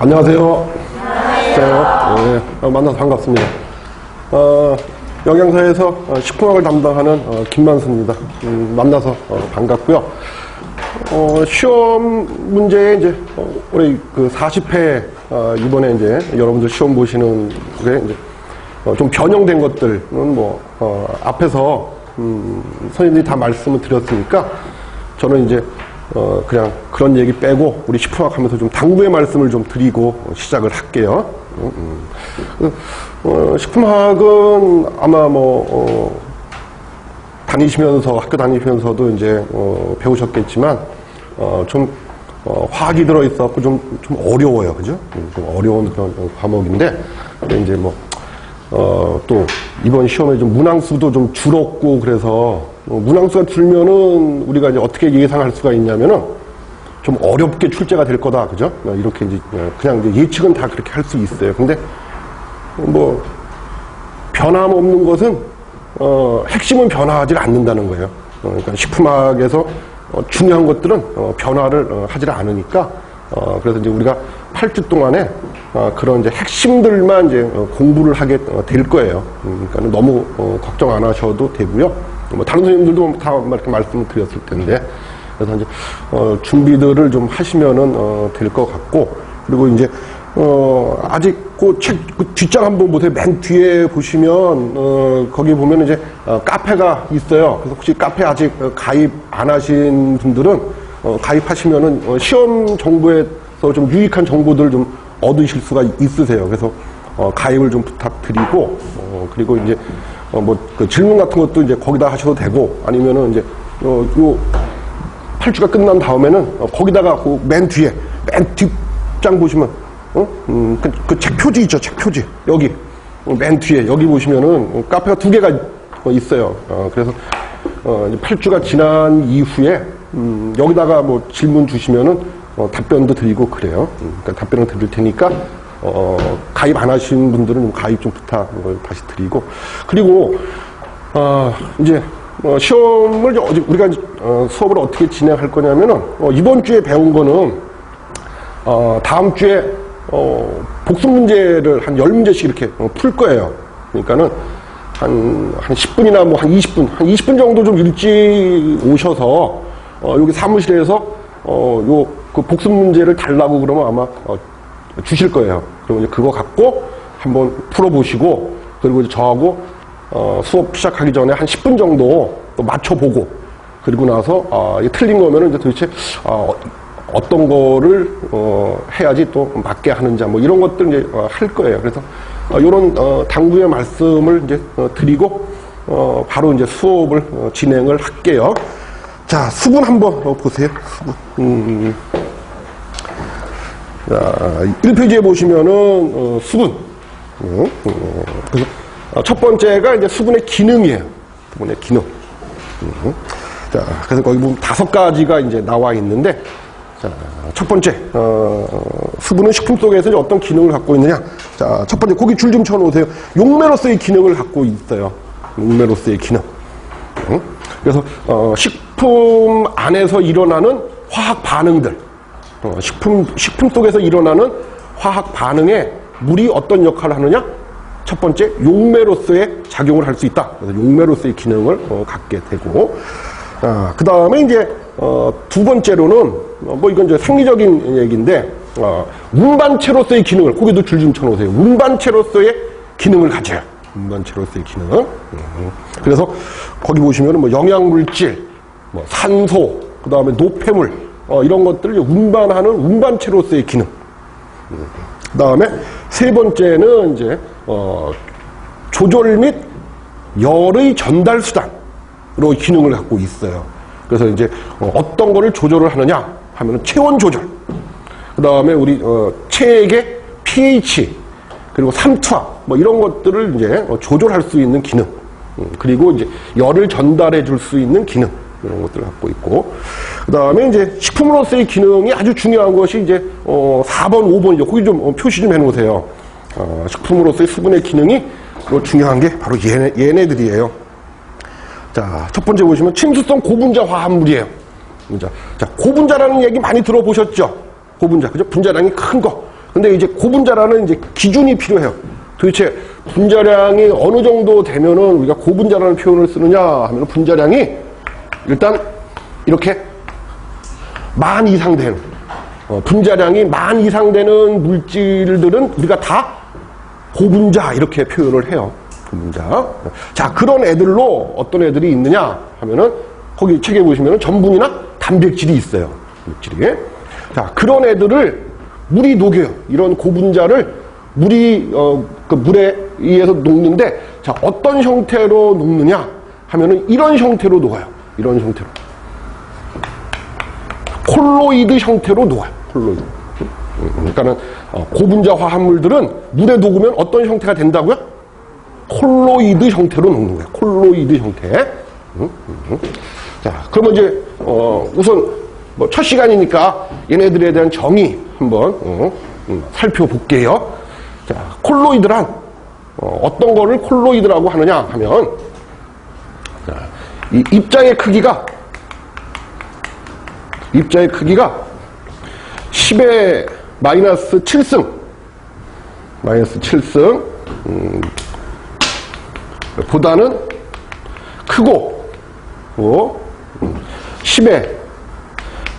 안녕하세요. 네, 만나서 반갑습니다. 영양사에서 식품학을 담당하는 김만수입니다. 만나서 반갑고요. 시험 문제에 이제 올해 그 40회 이번에 이제 여러분들 시험 보시는 게 이제 좀 변형된 것들은 뭐 앞에서 선생님들이 다 말씀을 드렸으니까 저는 이제 그냥 그런 얘기 빼고 우리 식품학 하면서 좀 당부의 말씀을 좀 드리고 시작을 할게요. 식품학은 아마 뭐 학교 다니시면서도 이제 배우셨겠지만 좀 화학이 들어있어갖고 좀 어려워요, 그죠? 좀 어려운 그런 과목인데 이제 뭐 또 이번 시험에 좀 문항수도 좀 줄었고 그래서 문항수가 줄면은 우리가 이제 어떻게 예상할 수가 있냐면은 좀 어렵게 출제가 될 거다, 그죠? 이렇게 이제 그냥 이제 예측은 다 그렇게 할 수 있어요. 근데 뭐 변함없는 것은 핵심은 변화하지 않는다는 거예요. 그러니까 식품학에서 중요한 것들은 변화를 하지 않으니까 그래서 이제 우리가 8주 동안에 그런 이제 핵심들만 이제 공부를 하게 될 거예요. 그러니까 너무 걱정 안 하셔도 되고요. 뭐 다른 선생님들도 다 이렇게 말씀을 드렸을 텐데 그래서 이제 준비들을 좀 하시면은 될 것 같고 그리고 이제 아직 그 책 뒷장 한번 보세요. 맨 뒤에 보시면 거기 보면 이제 카페가 있어요. 그래서 혹시 카페 아직 가입 안 하신 분들은 가입하시면은 시험 정보에서 좀 유익한 정보들 좀 얻으실 수가 있으세요. 그래서 가입을 좀 부탁드리고 그리고 이제 뭐 그 질문 같은 것도 이제 거기다 하셔도 되고 아니면은 이제 요 8주가 끝난 다음에는 거기다가 그 맨 뒤에 맨 뒷장 보시면 그 책 표지 있죠, 책 표지 여기 맨 뒤에 여기 보시면은 카페가 2개가 있어요. 그래서 8주가 지난 이후에 여기다가 뭐 질문 주시면은 답변도 드리고 그래요. 그러니까 답변을 드릴 테니까 가입 안 하신 분들은 가입 좀 부탁을 다시 드리고 그리고 이제 시험을 우리가 수업을 어떻게 진행할 거냐면은 이번 주에 배운 거는 다음 주에 복습 문제를 한 10문제씩 이렇게 풀 거예요. 그러니까는 한 10분이나 뭐 한 20분 정도 좀 일찍 오셔서 여기 사무실에서 그 복습 문제를 달라고 그러면 아마 주실 거예요. 그리고 이제 그거 갖고 한번 풀어보시고 그리고 이제 저하고 수업 시작하기 전에 한 10분 정도 또 맞춰보고 그리고 나서 틀린 거면은 이제 도대체 어떤 거를 해야지 또 맞게 하는지 뭐 이런 것들 이제 할 거예요. 그래서 이런 당부의 말씀을 이제 드리고 바로 이제 수업을 진행을 할게요. 자, 수분 한번 보세요. 수분. 자, 1페이지에 보시면은 수분. 그래서 첫 번째가 이제 수분의 기능이에요. 수분의 기능. 자, 그래서 거기 보면 5가지가 이제 나와 있는데, 자, 첫 번째, 수분은 식품 속에서 이제 어떤 기능을 갖고 있느냐. 자, 첫 번째, 거기 줄 좀 쳐놓으세요. 용매로서의 기능을 갖고 있어요. 용매로서의 기능. 그래서, 식품 안에서 일어나는 화학 반응들. 식품 속에서 일어나는 화학 반응에 물이 어떤 역할을 하느냐? 첫 번째, 용매로서의 작용을 할 수 있다. 그래서 용매로서의 기능을 갖게 되고, 그 다음에 이제, 두 번째로는, 뭐 이건 이제 생리적인 얘기인데, 운반체로서의 기능을, 거기도 줄 좀 쳐놓으세요. 운반체로서의 기능을 가져요. 운반체로서의 기능. 그래서 거기 보시면 뭐 영양물질, 뭐 산소, 그 다음에 노폐물, 이런 것들을 운반하는 운반체로서의 기능. 그 다음에 세 번째는 이제, 조절 및 열의 전달 수단으로 기능을 갖고 있어요. 그래서 이제 어떤 거를 조절을 하느냐 하면은 체온 조절. 그 다음에 우리, 체액의 pH, 그리고 삼투압, 뭐 이런 것들을 이제 조절할 수 있는 기능. 그리고 이제 열을 전달해 줄 수 있는 기능. 이런 것들을 갖고 있고. 그 다음에 이제 식품으로서의 기능이 아주 중요한 것이 이제, 4번, 5번이죠. 거기 좀 표시 좀 해 놓으세요. 식품으로서의 수분의 기능이 중요한 게 바로 얘네들이에요. 자, 첫 번째 보시면 침수성 고분자 화합물이에요. 자, 고분자라는 얘기 많이 들어보셨죠? 고분자, 그죠? 분자량이 큰 거. 근데 이제 고분자라는 이제 기준이 필요해요. 도대체 분자량이 어느 정도 되면은 우리가 고분자라는 표현을 쓰느냐 하면 분자량이 일단 이렇게 10,000 이상 되는 분자량이 10,000 이상 되는 물질들은 우리가 다 고분자 이렇게 표현을 해요. 고분자. 자, 그런 애들로 어떤 애들이 있느냐 하면은 거기 책에 보시면은 전분이나 단백질이 있어요. 물질이. 자, 그런 애들을 물이 녹여요. 이런 고분자를 물이 그 물에 의해서 녹는데, 자, 어떤 형태로 녹느냐 하면은 이런 형태로 녹아요. 이런 형태로. 콜로이드 형태로 녹아요. 콜로이드. 그러니까는 고분자 화합물들은 물에 녹으면 어떤 형태가 된다고요? 콜로이드 형태로 녹는 거예요. 콜로이드 형태. 자, 그러면 이제 우선 뭐 첫 시간이니까 얘네들에 대한 정의 한번 살펴볼게요. 자, 콜로이드란 어떤 거를 콜로이드라고 하느냐 하면, 자, 이 입자의 크기가 10의 마이너스 7승 보다는 크고, 10의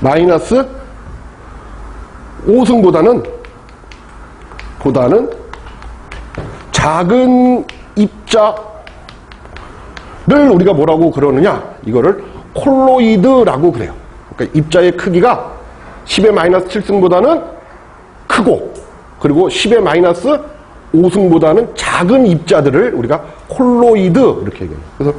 마이너스 5승보다는 작은 입자를 우리가 뭐라고 그러느냐, 이거를 콜로이드라고 그래요. 그러니까 입자의 크기가 10의 마이너스 7승보다는 크고, 그리고 10의 마이너스 5승보다는 작은 입자들을 우리가 콜로이드 이렇게 얘기해요. 그래서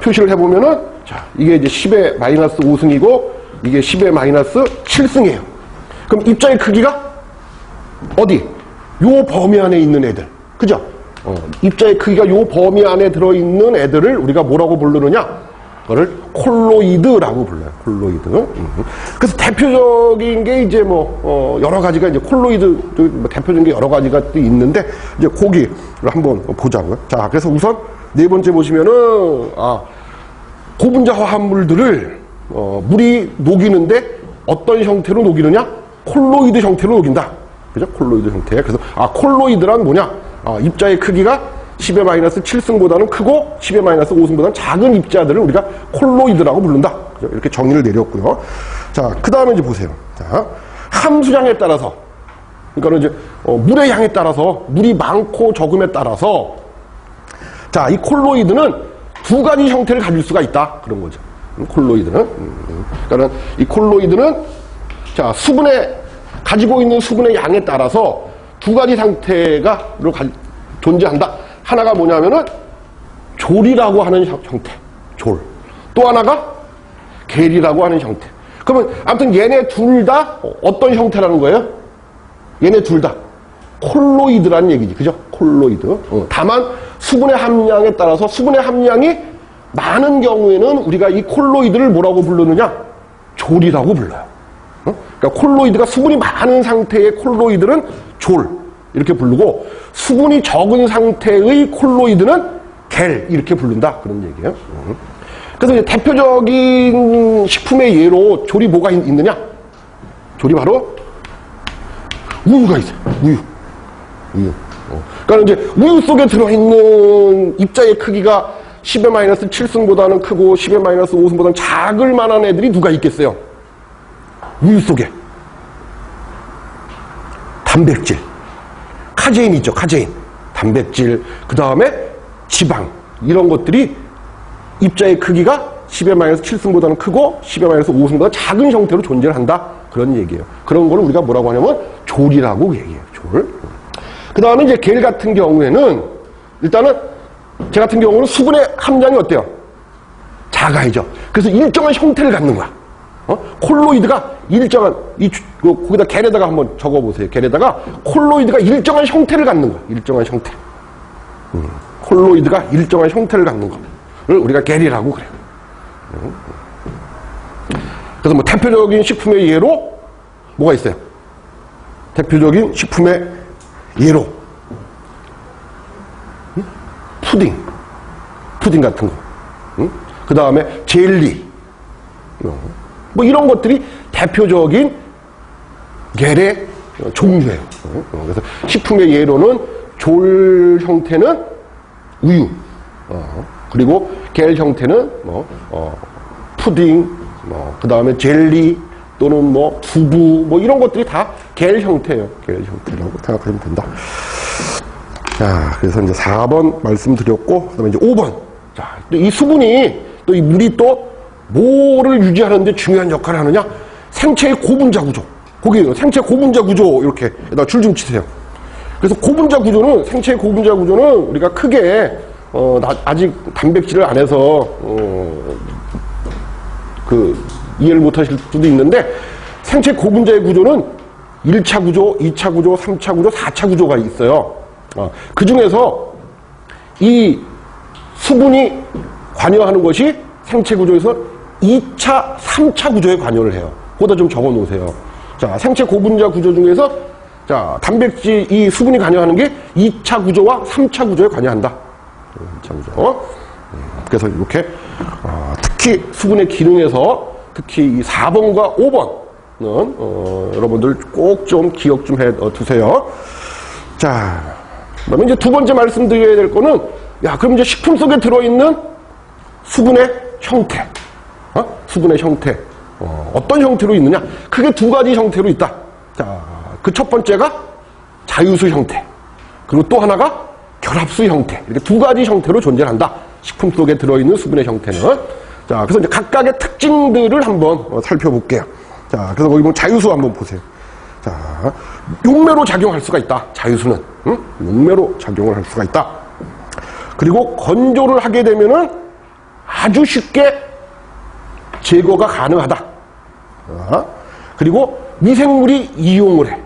표시를 해보면은, 자, 이게 이제 10의 마이너스 5승이고 이게 10의 마이너스 7승이에요. 그럼 입자의 크기가 어디? 요 범위 안에 있는 애들. 그죠? 입자의 크기가 요 범위 안에 들어있는 애들을 우리가 뭐라고 부르느냐? 그거를 콜로이드라고 불러요. 콜로이드. 그래서 대표적인 게 이제 뭐, 여러 가지가 이제 콜로이드, 대표적인 게 여러 가지가 또 있는데, 이제 거기를 한번 보자고요. 자, 그래서 우선 네 번째 보시면은, 고분자 화합물들을, 물이 녹이는데 어떤 형태로 녹이느냐? 콜로이드 형태로 녹인다. 그죠? 콜로이드 형태. 그래서, 콜로이드란 뭐냐? 입자의 크기가 10의 마이너스 7승보다는 크고 10의 마이너스 5승보다는 작은 입자들을 우리가 콜로이드라고 부른다. 그죠? 이렇게 정의를 내렸고요. 자, 그 다음에 이제 보세요. 자, 함수량에 따라서, 그러니까 이제 물의 양에 따라서, 물이 많고 적음에 따라서, 자, 이 콜로이드는 두 가지 형태를 가질 수가 있다. 그런 거죠. 콜로이드는. 그러니까 이 콜로이드는, 자, 가지고 있는 수분의 양에 따라서 두 가지 상태가 존재한다. 하나가 뭐냐면은 졸이라고 하는 형태, 졸. 또 하나가 겔이라고 하는 형태. 그러면 아무튼 얘네 둘 다 어떤 형태라는 거예요? 얘네 둘 다 콜로이드라는 얘기지, 그죠? 콜로이드. 다만 수분의 함량에 따라서 수분의 함량이 많은 경우에는 우리가 이 콜로이드를 뭐라고 부르느냐? 졸이라고 불러요. 그러니까 콜로이드가 수분이 많은 상태의 콜로이드는 졸 이렇게 부르고, 수분이 적은 상태의 콜로이드는 겔 이렇게 부른다, 그런 얘기예요. 그래서 이제 대표적인 식품의 예로 졸이 뭐가 있느냐? 졸이 바로 우유가 있어요. 우유. 그러니까 이제 우유 속에 들어있는 입자의 크기가 10의 마이너스 7승보다는 크고 10의 마이너스 5승보다는 작을 만한 애들이 누가 있겠어요? 우유 속에 단백질, 카제인 있죠. 카제인, 단백질, 그 다음에 지방, 이런 것들이 입자의 크기가 10의 마이너스 7승보다는 크고 10의 마이너스 5승보다 작은 형태로 존재를 한다, 그런 얘기예요. 그런 거를 우리가 뭐라고 하냐면 졸이라고 얘기해요. 졸. 그 다음에 이제 겔 같은 경우에는, 일단은 제 같은 경우는 수분의 함량이 어때요? 작아야죠. 그래서 일정한 형태를 갖는 거야. 콜로이드가 일정한, 거기다 겔에다가 한번 적어보세요. 겔에다가 콜로이드가 일정한 형태를 갖는 거야. 일정한 형태. 콜로이드가 일정한 형태를 갖는 거를 우리가 겔이라고 그래요. 그래서 뭐 대표적인 식품의 예로 뭐가 있어요? 대표적인 식품의 예로 푸딩 같은 거. 그 다음에 젤리. 뭐 이런 것들이 대표적인 겔의 종류예요. 그래서 식품의 예로는 졸 형태는 우유, 그리고 겔 형태는 푸딩, 그 다음에 젤리 또는 두부 이런 것들이 다 겔 형태예요. 겔 형태라고 생각하시면 된다. 자, 그래서 이제 4번 말씀드렸고, 그 다음에 이제 5번. 자, 또 이 수분이, 또 이 물이 또 뭐를 유지하는데 중요한 역할을 하느냐? 생체의 고분자 구조. 거기 생체 고분자 구조, 이렇게, 줄 좀 치세요. 그래서 고분자 구조는, 생체의 고분자 구조는 우리가 크게, 아직 단백질을 안 해서, 이해를 못 하실 수도 있는데, 생체 고분자의 구조는 1차 구조, 2차 구조, 3차 구조, 4차 구조가 있어요. 그 중에서 이 수분이 관여하는 것이 생체 구조에서 2차, 3차 구조에 관여를 해요. 그거다 좀 적어 놓으세요. 자, 생체 고분자 구조 중에서 자, 단백질, 이 수분이 관여하는 게 2차 구조와 3차 구조에 관여한다. 2차 구조. 그래서 이렇게, 특히 수분의 기능에서 특히 이 4번과 5번은, 여러분들 꼭 좀 기억 좀 해 두세요. 자, 그 다음에 이제 두 번째 말씀드려야 될 거는, 그럼 이제 식품 속에 들어있는 수분의 형태. 수분의 형태. 어떤 형태로 있느냐? 크게 두 가지 형태로 있다. 자, 그 첫 번째가 자유수 형태. 그리고 또 하나가 결합수 형태. 이렇게 두 가지 형태로 존재한다. 식품 속에 들어있는 수분의 형태는. 자, 그래서 이제 각각의 특징들을 한번 살펴볼게요. 자, 그래서 거기 보면 자유수 한번 보세요. 자, 용매로 작용할 수가 있다. 자유수는. 용매로 작용을 할 수가 있다. 그리고 건조를 하게 되면은 아주 쉽게 제거가 가능하다. 그리고 미생물이 이용을 해.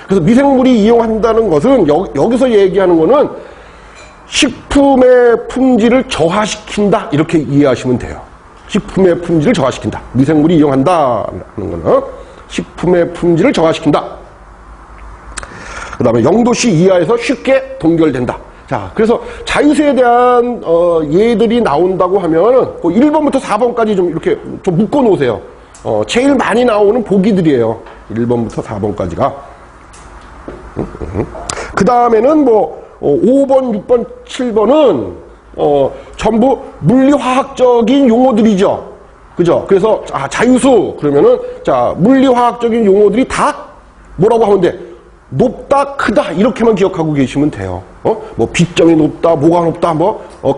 그래서 미생물이 이용한다는 것은 여기서 얘기하는 거는 식품의 품질을 저하시킨다. 이렇게 이해하시면 돼요. 식품의 품질을 저하시킨다. 미생물이 이용한다. 하는 거는 식품의 품질을 저하시킨다. 그 다음에 0도씨 이하에서 쉽게 동결된다. 자, 그래서 자유수에 대한 예들이 나온다고 하면 1번부터 4번까지 좀 이렇게 좀 묶어 놓으세요. 제일 많이 나오는 보기들이에요. 1번부터 4번까지가. 그 다음에는 5번, 6번, 7번은 전부 물리화학적인 용어들이죠. 그죠? 그래서 자유수 그러면은 자, 물리화학적인 용어들이 다 뭐라고 하면 돼? 높다, 크다 이렇게만 기억하고 계시면 돼요. 비점이 높다, 뭐가 높다,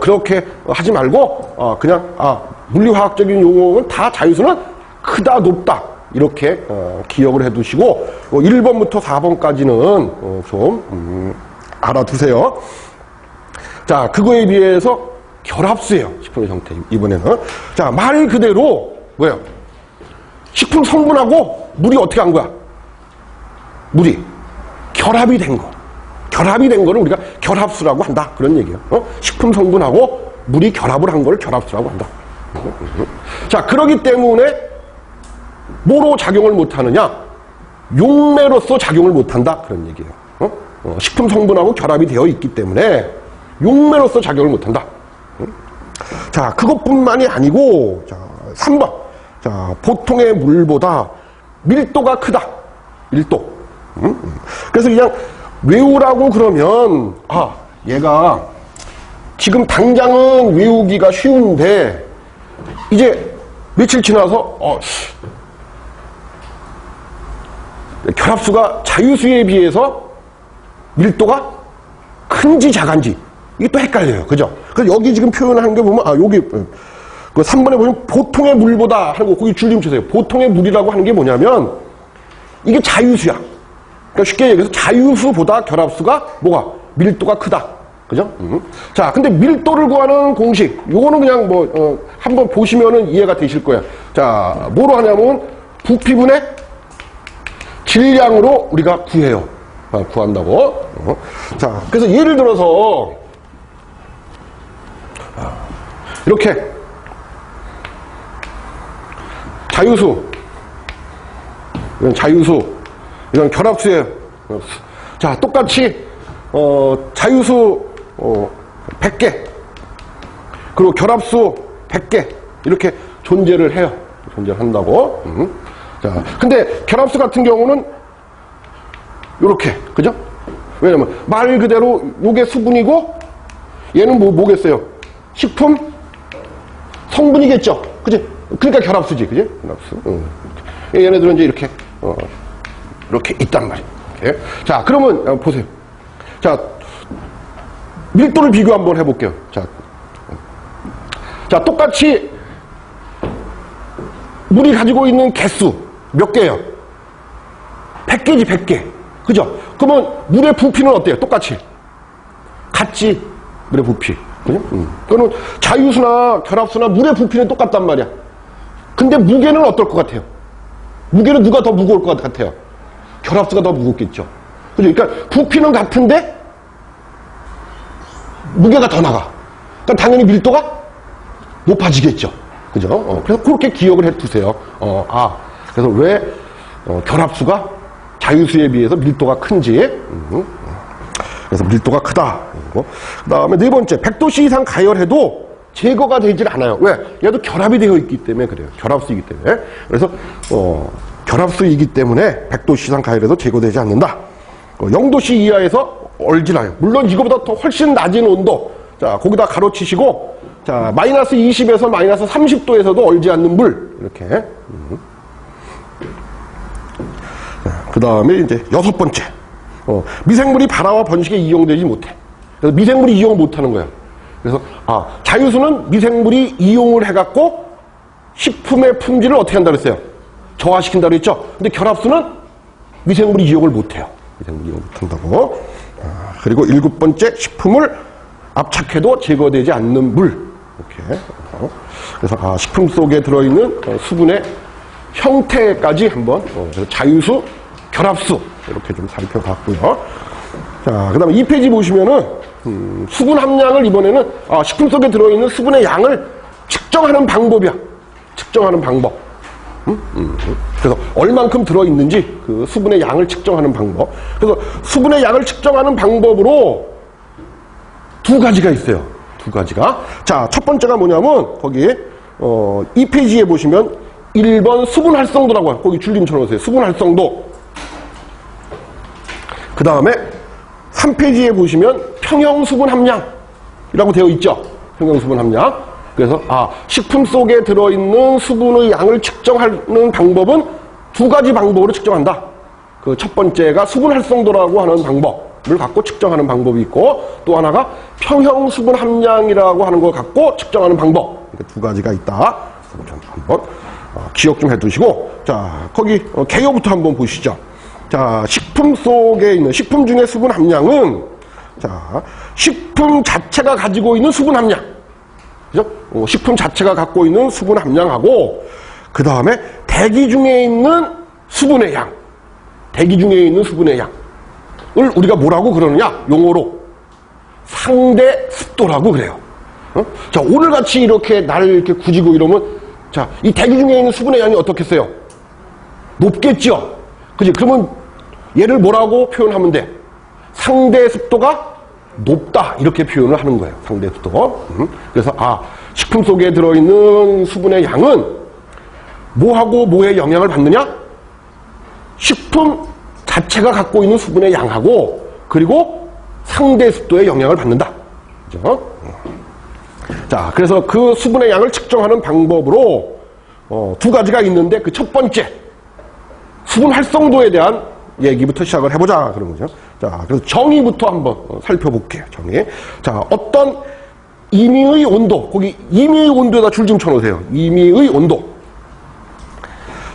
그렇게 하지 말고 그냥 물리화학적인 용어는 다 자유수는 크다, 높다 이렇게 기억을 해두시고 1번부터 4번까지는 좀 알아두세요. 자, 그거에 비해서 결합수예요. 식품의 형태 이번에는. 자, 말 그대로 뭐예요? 식품 성분하고 물이 어떻게 한 거야? 물이 결합이 된 거. 결합이 된 거를 우리가 결합수라고 한다. 그런 얘기예요. 식품 성분하고 물이 결합을 한 거를 결합수라고 한다. 자, 그러기 때문에 뭐로 작용을 못하느냐? 용매로서 작용을 못한다. 그런 얘기예요. 식품 성분하고 결합이 되어 있기 때문에 용매로서 작용을 못한다. 자, 그것뿐만이 아니고, 자, 3번. 자, 보통의 물보다 밀도가 크다. 밀도. 그래서 그냥 외우라고 그러면, 얘가 지금 당장은 외우기가 쉬운데, 이제 며칠 지나서, 결합수가 자유수에 비해서 밀도가 큰지 작은지 이게 또 헷갈려요. 그죠? 그래서 여기 지금 표현하는 게 보면 여기 그 3번에 보면 보통의 물보다 하는 거 거기 줄 좀 치세요. 보통의 물이라고 하는 게 뭐냐면 이게 자유수야. 그러니까 쉽게 얘기해서 자유수보다 결합수가 뭐가 밀도가 크다. 그죠? 자, 근데 밀도를 구하는 공식 요거는 그냥 한번 보시면은 이해가 되실 거예요. 자, 뭐로 하냐면 부피분의 질량으로 우리가 구해요. 구한다고. 자, 그래서 예를 들어서 이렇게 자유수, 이건 자유수, 이건 결합수예요. 자, 똑같이 자유수 100개 그리고 결합수 100개 이렇게 존재를 해요. 존재를 한다고. 자, 근데 결합수 같은 경우는 요렇게. 그죠? 왜냐면 말 그대로 요게 수분이고 얘는 뭐겠어요? 식품 성분이겠죠. 그지? 그러니까 결합수지. 그지? 결합수. 얘네들은 이제 이렇게 이렇게 있단 말이에요. 이렇게. 자, 그러면 보세요. 자, 밀도를 비교 한번 해볼게요. 자, 똑같이 물이 가지고 있는 개수 몇 개예요? 100개지, 100개. 그죠? 그러면 물의 부피는 어때요? 똑같이. 같지, 물의 부피. 그죠? 그러면 자유수나 결합수나 물의 부피는 똑같단 말이야. 근데 무게는 어떨 것 같아요? 무게는 누가 더 무거울 것 같아요? 결합수가 더 무겁겠죠. 그죠? 그러니까 부피는 같은데 무게가 더 나가. 그러니까 당연히 밀도가 높아지겠죠. 그죠? 그래서 그렇게 기억을 해 두세요. 그래서 왜 결합수가 자유수에 비해서 밀도가 큰지. 그래서 밀도가 크다. 그 다음에 네 번째, 100도씨 이상 가열해도 제거가 되질 않아요. 왜? 얘도 결합이 되어 있기 때문에 그래요. 결합수이기 때문에. 그래서 결합수이기 때문에 100도씨 이상 가열해도 제거되지 않는다. 0도씨 이하에서 얼지나요. 물론 이거보다 더 훨씬 낮은 온도. 자, 거기다 가로치시고, 자, 마이너스 20에서 마이너스 30도에서도 얼지 않는 물. 이렇게. 그 다음에 이제 여섯 번째. 미생물이 발화와 번식에 이용되지 못해. 그래서 미생물이 이용을 못하는 거야. 그래서, 자유수는 미생물이 이용을 해갖고 식품의 품질을 어떻게 한다고 했어요? 저하시킨다고 그랬죠? 근데 결합수는 미생물이 이용을 못해요. 미생물이 이용을 못한다고. 그리고 일곱 번째, 식품을 압착해도 제거되지 않는 물. 이렇게. 그래서 식품 속에 들어있는 수분의 형태까지 한번 그래서 자유수, 결합수 이렇게 좀 살펴봤고요. 자, 그 다음에 2페이지 보시면은 수분 함량을 이번에는 식품 속에 들어있는 수분의 양을 측정하는 방법이야. 측정하는 방법. 그래서 얼만큼 들어있는지 그 수분의 양을 측정하는 방법. 그래서 수분의 양을 측정하는 방법으로 두 가지가 있어요. 두 가지가. 자, 첫 번째가 뭐냐면 거기 2페이지에 보시면 1번 수분 활성도라고 거기 줄림 쳐놓으세요. 수분 활성도. 그 다음에 3페이지에 보시면 평형 수분 함량이라고 되어 있죠. 평형 수분 함량. 그래서 식품 속에 들어있는 수분의 양을 측정하는 방법은 두 가지 방법으로 측정한다. 그 첫 번째가 수분 활성도라고 하는 방법을 갖고 측정하는 방법이 있고, 또 하나가 평형 수분 함량이라고 하는 걸 갖고 측정하는 방법. 이렇게 두 가지가 있다. 한번 기억 좀 해두시고, 자, 거기 개요부터 한번 보시죠. 자, 식품 속에 있는 식품 중에 수분 함량은, 자, 식품 자체가 가지고 있는 수분 함량. 그죠? 식품 자체가 갖고 있는 수분 함량하고, 그 다음에 대기 중에 있는 수분의 양. 대기 중에 있는 수분의 양을 우리가 뭐라고 그러느냐? 용어로 상대 습도라고 그래요. 자, 오늘같이 이렇게 나를 이렇게 굳이고 이러면, 자, 이 대기 중에 있는 수분의 양이 어떻겠어요? 높겠죠? 그지? 그러면 얘를 뭐라고 표현하면 돼? 상대 습도가 높다. 이렇게 표현을 하는 거예요. 상대 습도. 그래서, 식품 속에 들어있는 수분의 양은 뭐하고 뭐에 영향을 받느냐? 식품 자체가 갖고 있는 수분의 양하고, 그리고 상대 습도에 영향을 받는다. 그죠? 자, 그래서 그 수분의 양을 측정하는 방법으로 두 가지가 있는데, 그 첫 번째 수분 활성도에 대한 얘기부터 시작을 해보자 그런 거죠. 자, 그래서 정의부터 한번 살펴볼게요. 정의. 자, 어떤 임의의 온도, 거기 임의의 온도에다 줄 좀 쳐놓으세요. 임의의 온도.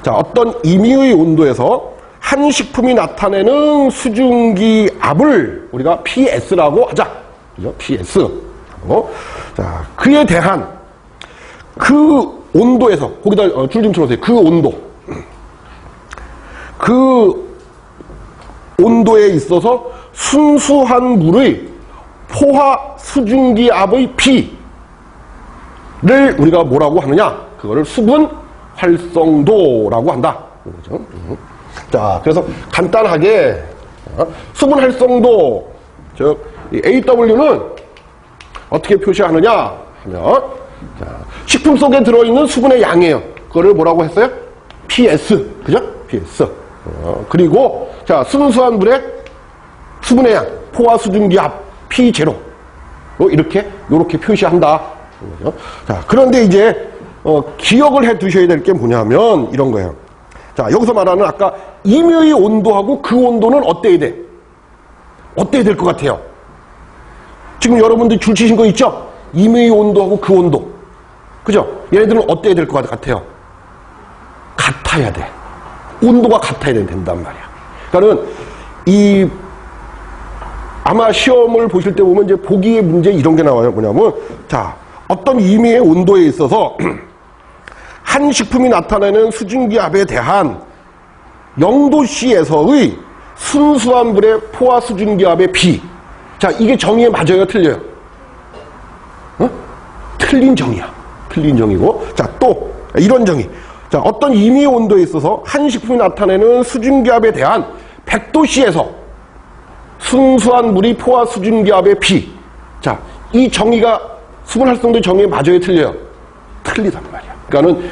자, 어떤 임의의 온도에서 한 식품이 나타내는 수증기 압을 우리가 PS라고 하자. 그죠? PS. 자, 그에 대한 그 온도에서, 거기다 줄 좀 쳐놓으세요. 그 온도. 그 온도에 있어서 순수한 물의 포화 수증기압의 P를 우리가 뭐라고 하느냐? 그거를 수분 활성도라고 한다. 그렇죠? 자, 그래서 간단하게 수분 활성도, 즉 AW는 어떻게 표시하느냐 하면, 자, 식품 속에 들어있는 수분의 양이에요. 그거를 뭐라고 했어요? PS. 그죠? PS. 그리고 자, 순수한 물의 수분의 양, 포화 수증기압 P0. 요렇게 표시한다. 자, 그런데 이제, 기억을 해 두셔야 될 게 뭐냐면, 이런 거예요. 자, 여기서 말하는 아까 임의의 온도하고 그 온도는 어때야 돼? 어때야 될 것 같아요? 지금 여러분들 줄 치신 거 있죠? 임의의 온도하고 그 온도. 그죠? 얘네들은 어때야 될 것 같아요? 같아야 돼. 온도가 같아야 된단 말이야. 그러니까는 아마 시험을 보실 때 보면 이제 보기의 문제 이런 게 나와요. 뭐냐면, 자, 어떤 임의의 온도에 있어서 한 식품이 나타내는 수증기압에 대한 0도씨에서의 순수한 물의 포화 수증기압의 비. 자, 이게 정의에 맞아요? 틀려요? 틀린 정의야. 틀린 정의고. 자, 또, 이런 정의. 자, 어떤 임의의 온도에 있어서 한 식품이 나타내는 수증기압에 대한 100도씨에서 순수한 물이 포화 수증기압의 비. 자, 이 정의가 수분 활성도 정의에 맞아요? 틀려요? 틀리단 말이야. 그러니까는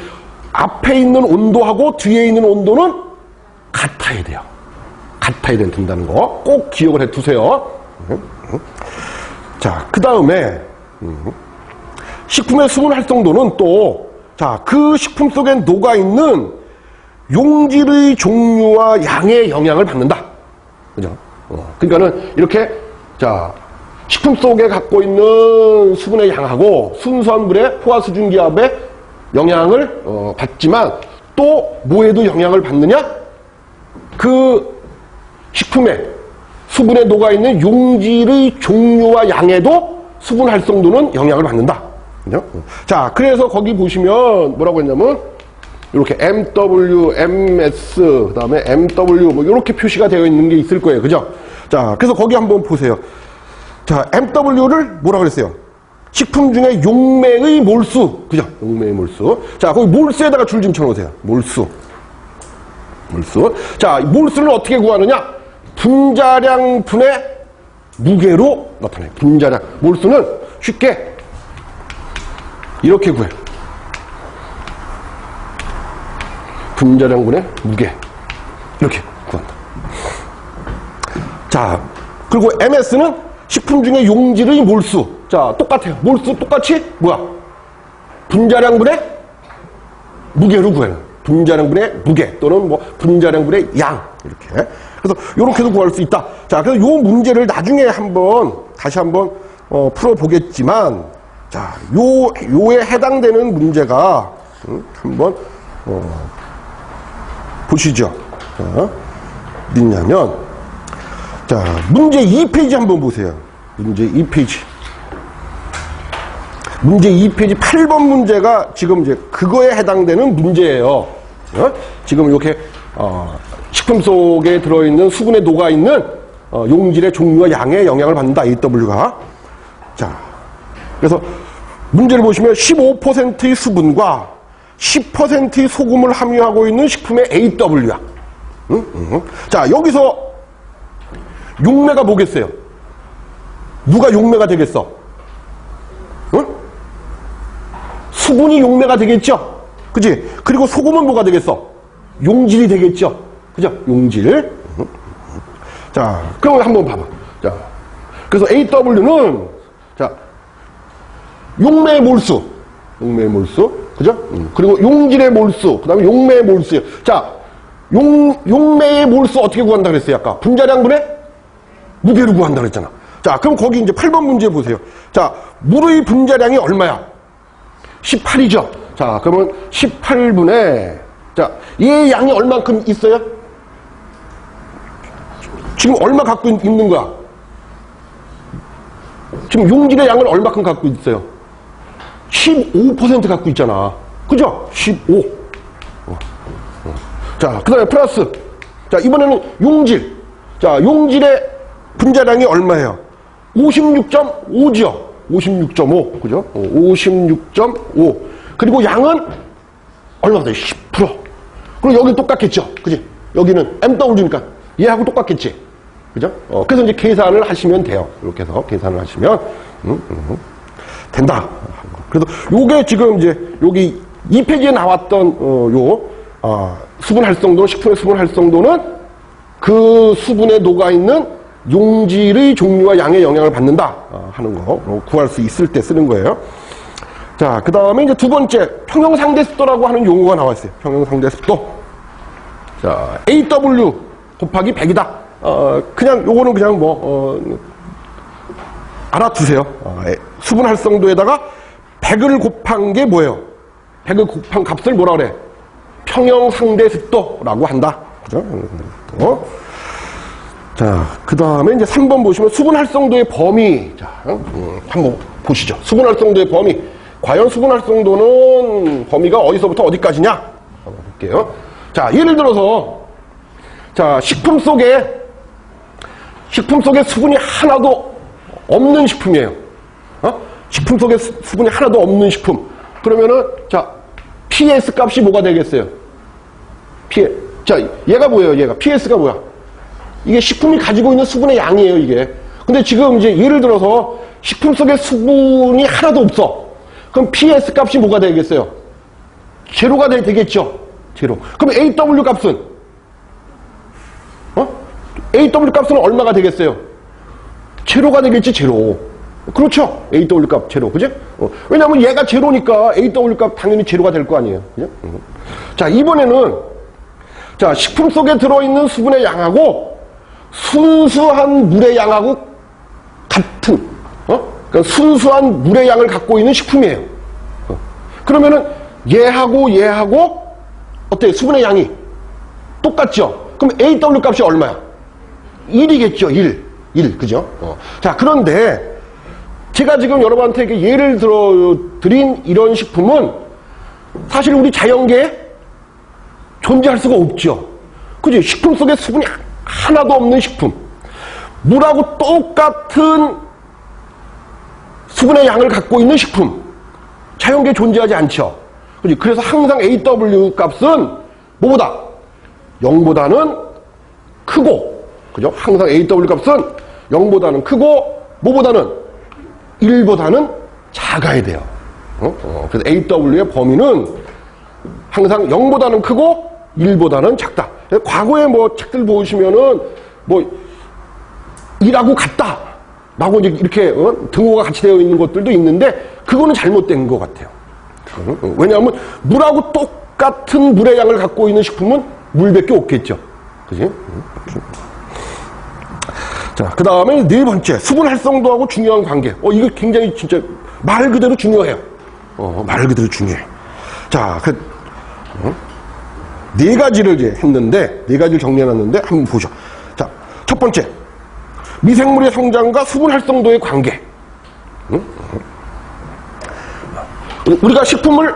앞에 있는 온도하고 뒤에 있는 온도는 같아야 돼요. 같아야 된다는 거 꼭 기억을 해 두세요. 자, 그 다음에 식품의 수분 활성도는 또, 자, 그 식품 속에 녹아있는 용질의 종류와 양의 영향을 받는다. 그죠? 그러니까는 이렇게, 자, 식품 속에 갖고 있는 수분의 양하고 순수한 물의 포화 수증기압의 영향을 받지만 또 뭐에도 영향을 받느냐? 그 식품에 수분에 녹아있는 용질의 종류와 양에도 수분 활성도는 영향을 받는다. 그죠? 자, 그래서 거기 보시면 뭐라고 했냐면 이렇게 MW, MS, 그 다음에 MW 뭐 이렇게 표시가 되어 있는 게 있을 거예요. 그죠? 자, 그래서 거기 한번 보세요. 자, MW를 뭐라고 그랬어요? 식품 중에 용매의 몰수. 그죠? 용매의 몰수. 자, 거기 몰수에다가 줄 좀 쳐놓으세요. 몰수. 몰수. 자, 몰수를 어떻게 구하느냐? 분자량 분의 무게로 나타내요. 분자량. 몰수는 쉽게 이렇게 구해요. 분자량 분의 무게. 이렇게 구한다. 자, 그리고 MS는 식품 중에 용질의 몰수. 자, 똑같아요. 몰수 똑같이 뭐야? 분자량 분의 무게로 구해요. 분자량 분의 무게 또는 뭐 분자량 분의 양. 이렇게. 그래서 요렇게도 구할 수 있다. 자, 그래서 요 문제를 나중에 다시 한번 풀어보겠지만, 자, 요에 해당되는 문제가 한번 보시죠. 자, 어디냐면, 자, 문제 2페이지 한번 보세요. 문제 2페이지. 문제 2페이지 8번 문제가 지금 이제 그거에 해당되는 문제예요. 지금 이렇게 식품 속에 들어있는 수분에 녹아있는 용질의 종류와 양에 영향을 받는다. AW가. 자, 그래서 문제를 보시면 15%의 수분과 10%의 소금을 함유하고 있는 식품의 AW야. 자, 여기서 용매가 뭐겠어요? 누가 용매가 되겠어? 응? 수분이 용매가 되겠죠? 그치? 그리고 소금은 뭐가 되겠어? 용질이 되겠죠? 그죠? 용질. 자, 그럼 한번 봐봐. 자, 그래서 AW는, 자, 용매의 몰수. 용매의 몰수. 그죠? 그리고 용질의 몰수. 그 다음에 용매의 몰수. 자, 용매의 몰수 어떻게 구한다 그랬어요? 아까 분자량 분의 무게로 구한다 그랬잖아. 자, 그럼 거기 이제 8번 문제 보세요. 자, 물의 분자량이 얼마야? 18이죠. 자, 그러면 18분의, 자, 얘 양이 얼만큼 있어요? 지금 얼마 갖고 있는 거야? 지금 용질의 양을 얼마큼 갖고 있어요? 15% 갖고 있잖아. 그죠? 15. 자, 그 다음에 플러스. 자, 이번에는 용질. 자, 용질의 분자량이 얼마예요? 56.5죠. 56.5. 그죠? 56.5. 그리고 양은 얼마가 돼요? 10%. 그리고 여기 똑같겠죠. 그지? 여기는 MW니까 얘하고 똑같겠지. 그죠? 그래서 이제 계산을 하시면 돼요. 이렇게 해서 계산을 하시면 된다. 그래서 요게 지금 이제 여기 2페이지에 나왔던 수분 활성도, 식품의 수분 활성도는 그 수분에 녹아있는 용질의 종류와 양의 영향을 받는다 하는 거 구할 수 있을 때 쓰는 거예요. 자, 그 다음에 이제 두 번째 평형상대습도라고 하는 용어가 나왔어요. 평형상대습도. 자, AW 곱하기 100이다. 그냥 요거는 그냥 알아두세요. 수분 활성도에다가 100을 곱한 게 뭐예요? 100을 곱한 값을 뭐라 그래? 평형상대습도라고 한다. 그죠? 자, 그 다음에 이제 3번 보시면 수분 활성도의 범위. 자, 한번 보시죠. 수분 활성도의 범위. 과연 수분 활성도는 범위가 어디서부터 어디까지냐? 한번 볼게요. 자, 예를 들어서, 자, 식품 속에 수분이 하나도 없는 식품이에요. 식품 속에 수분이 하나도 없는 식품. 그러면은, 자, PS 값이 뭐가 되겠어요? 자, 얘가 뭐예요, 얘가? PS가 뭐야? 이게 식품이 가지고 있는 수분의 양이에요, 이게. 근데 지금 이제 예를 들어서 식품 속에 수분이 하나도 없어. 그럼 PS 값이 뭐가 되겠어요? 제로가 되겠죠? 제로. 그럼 AW 값은? AW 값은 얼마가 되겠어요? 제로가 되겠지, 제로. 그렇죠? AW 값 제로, 그죠? 왜냐하면 얘가 제로니까 AW 값 당연히 제로가 될 거 아니에요. 그죠? 자, 이번에는, 자, 식품 속에 들어있는 수분의 양하고 순수한 물의 양하고 같은, 그러니까 순수한 물의 양을 갖고 있는 식품이에요. 그러면은 얘하고 어때요? 수분의 양이 똑같죠? 그럼 AW 값이 얼마야? 1이겠죠, 1. 그죠? 자, 그런데 제가 지금 여러분한테 이렇게 예를 들어 드린 이런 식품은 사실 우리 자연계에 존재할 수가 없죠. 그죠? 식품 속에 수분이 하나도 없는 식품. 물하고 똑같은 수분의 양을 갖고 있는 식품. 자연계에 존재하지 않죠. 그죠? 그래서 항상 AW 값은 뭐보다? 0보다는 크고, 그죠? 항상 AW 값은 0보다는 크고, 뭐보다는? 1보다는 작아야 돼요. 그래서 AW의 범위는 항상 0보다는 크고, 1보다는 작다. 과거에 뭐 책들 보시면은 뭐 1하고 같다 라고 이렇게 등호가 같이 되어 있는 것들도 있는데 그거는 잘못된 것 같아요. 왜냐하면 물하고 똑같은 물의 양을 갖고 있는 식품은 물밖에 없겠죠. 그지? 자, 그 다음에 네 번째 수분 활성도하고 중요한 관계. 이거 굉장히 진짜 말 그대로 중요해요. 말 그대로 중요해. 자, 네 가지를 이제 했는데, 네 가지를 정리해놨는데, 한번 보죠. 자, 첫 번째. 미생물의 성장과 수분 활성도의 관계. 우리가 식품을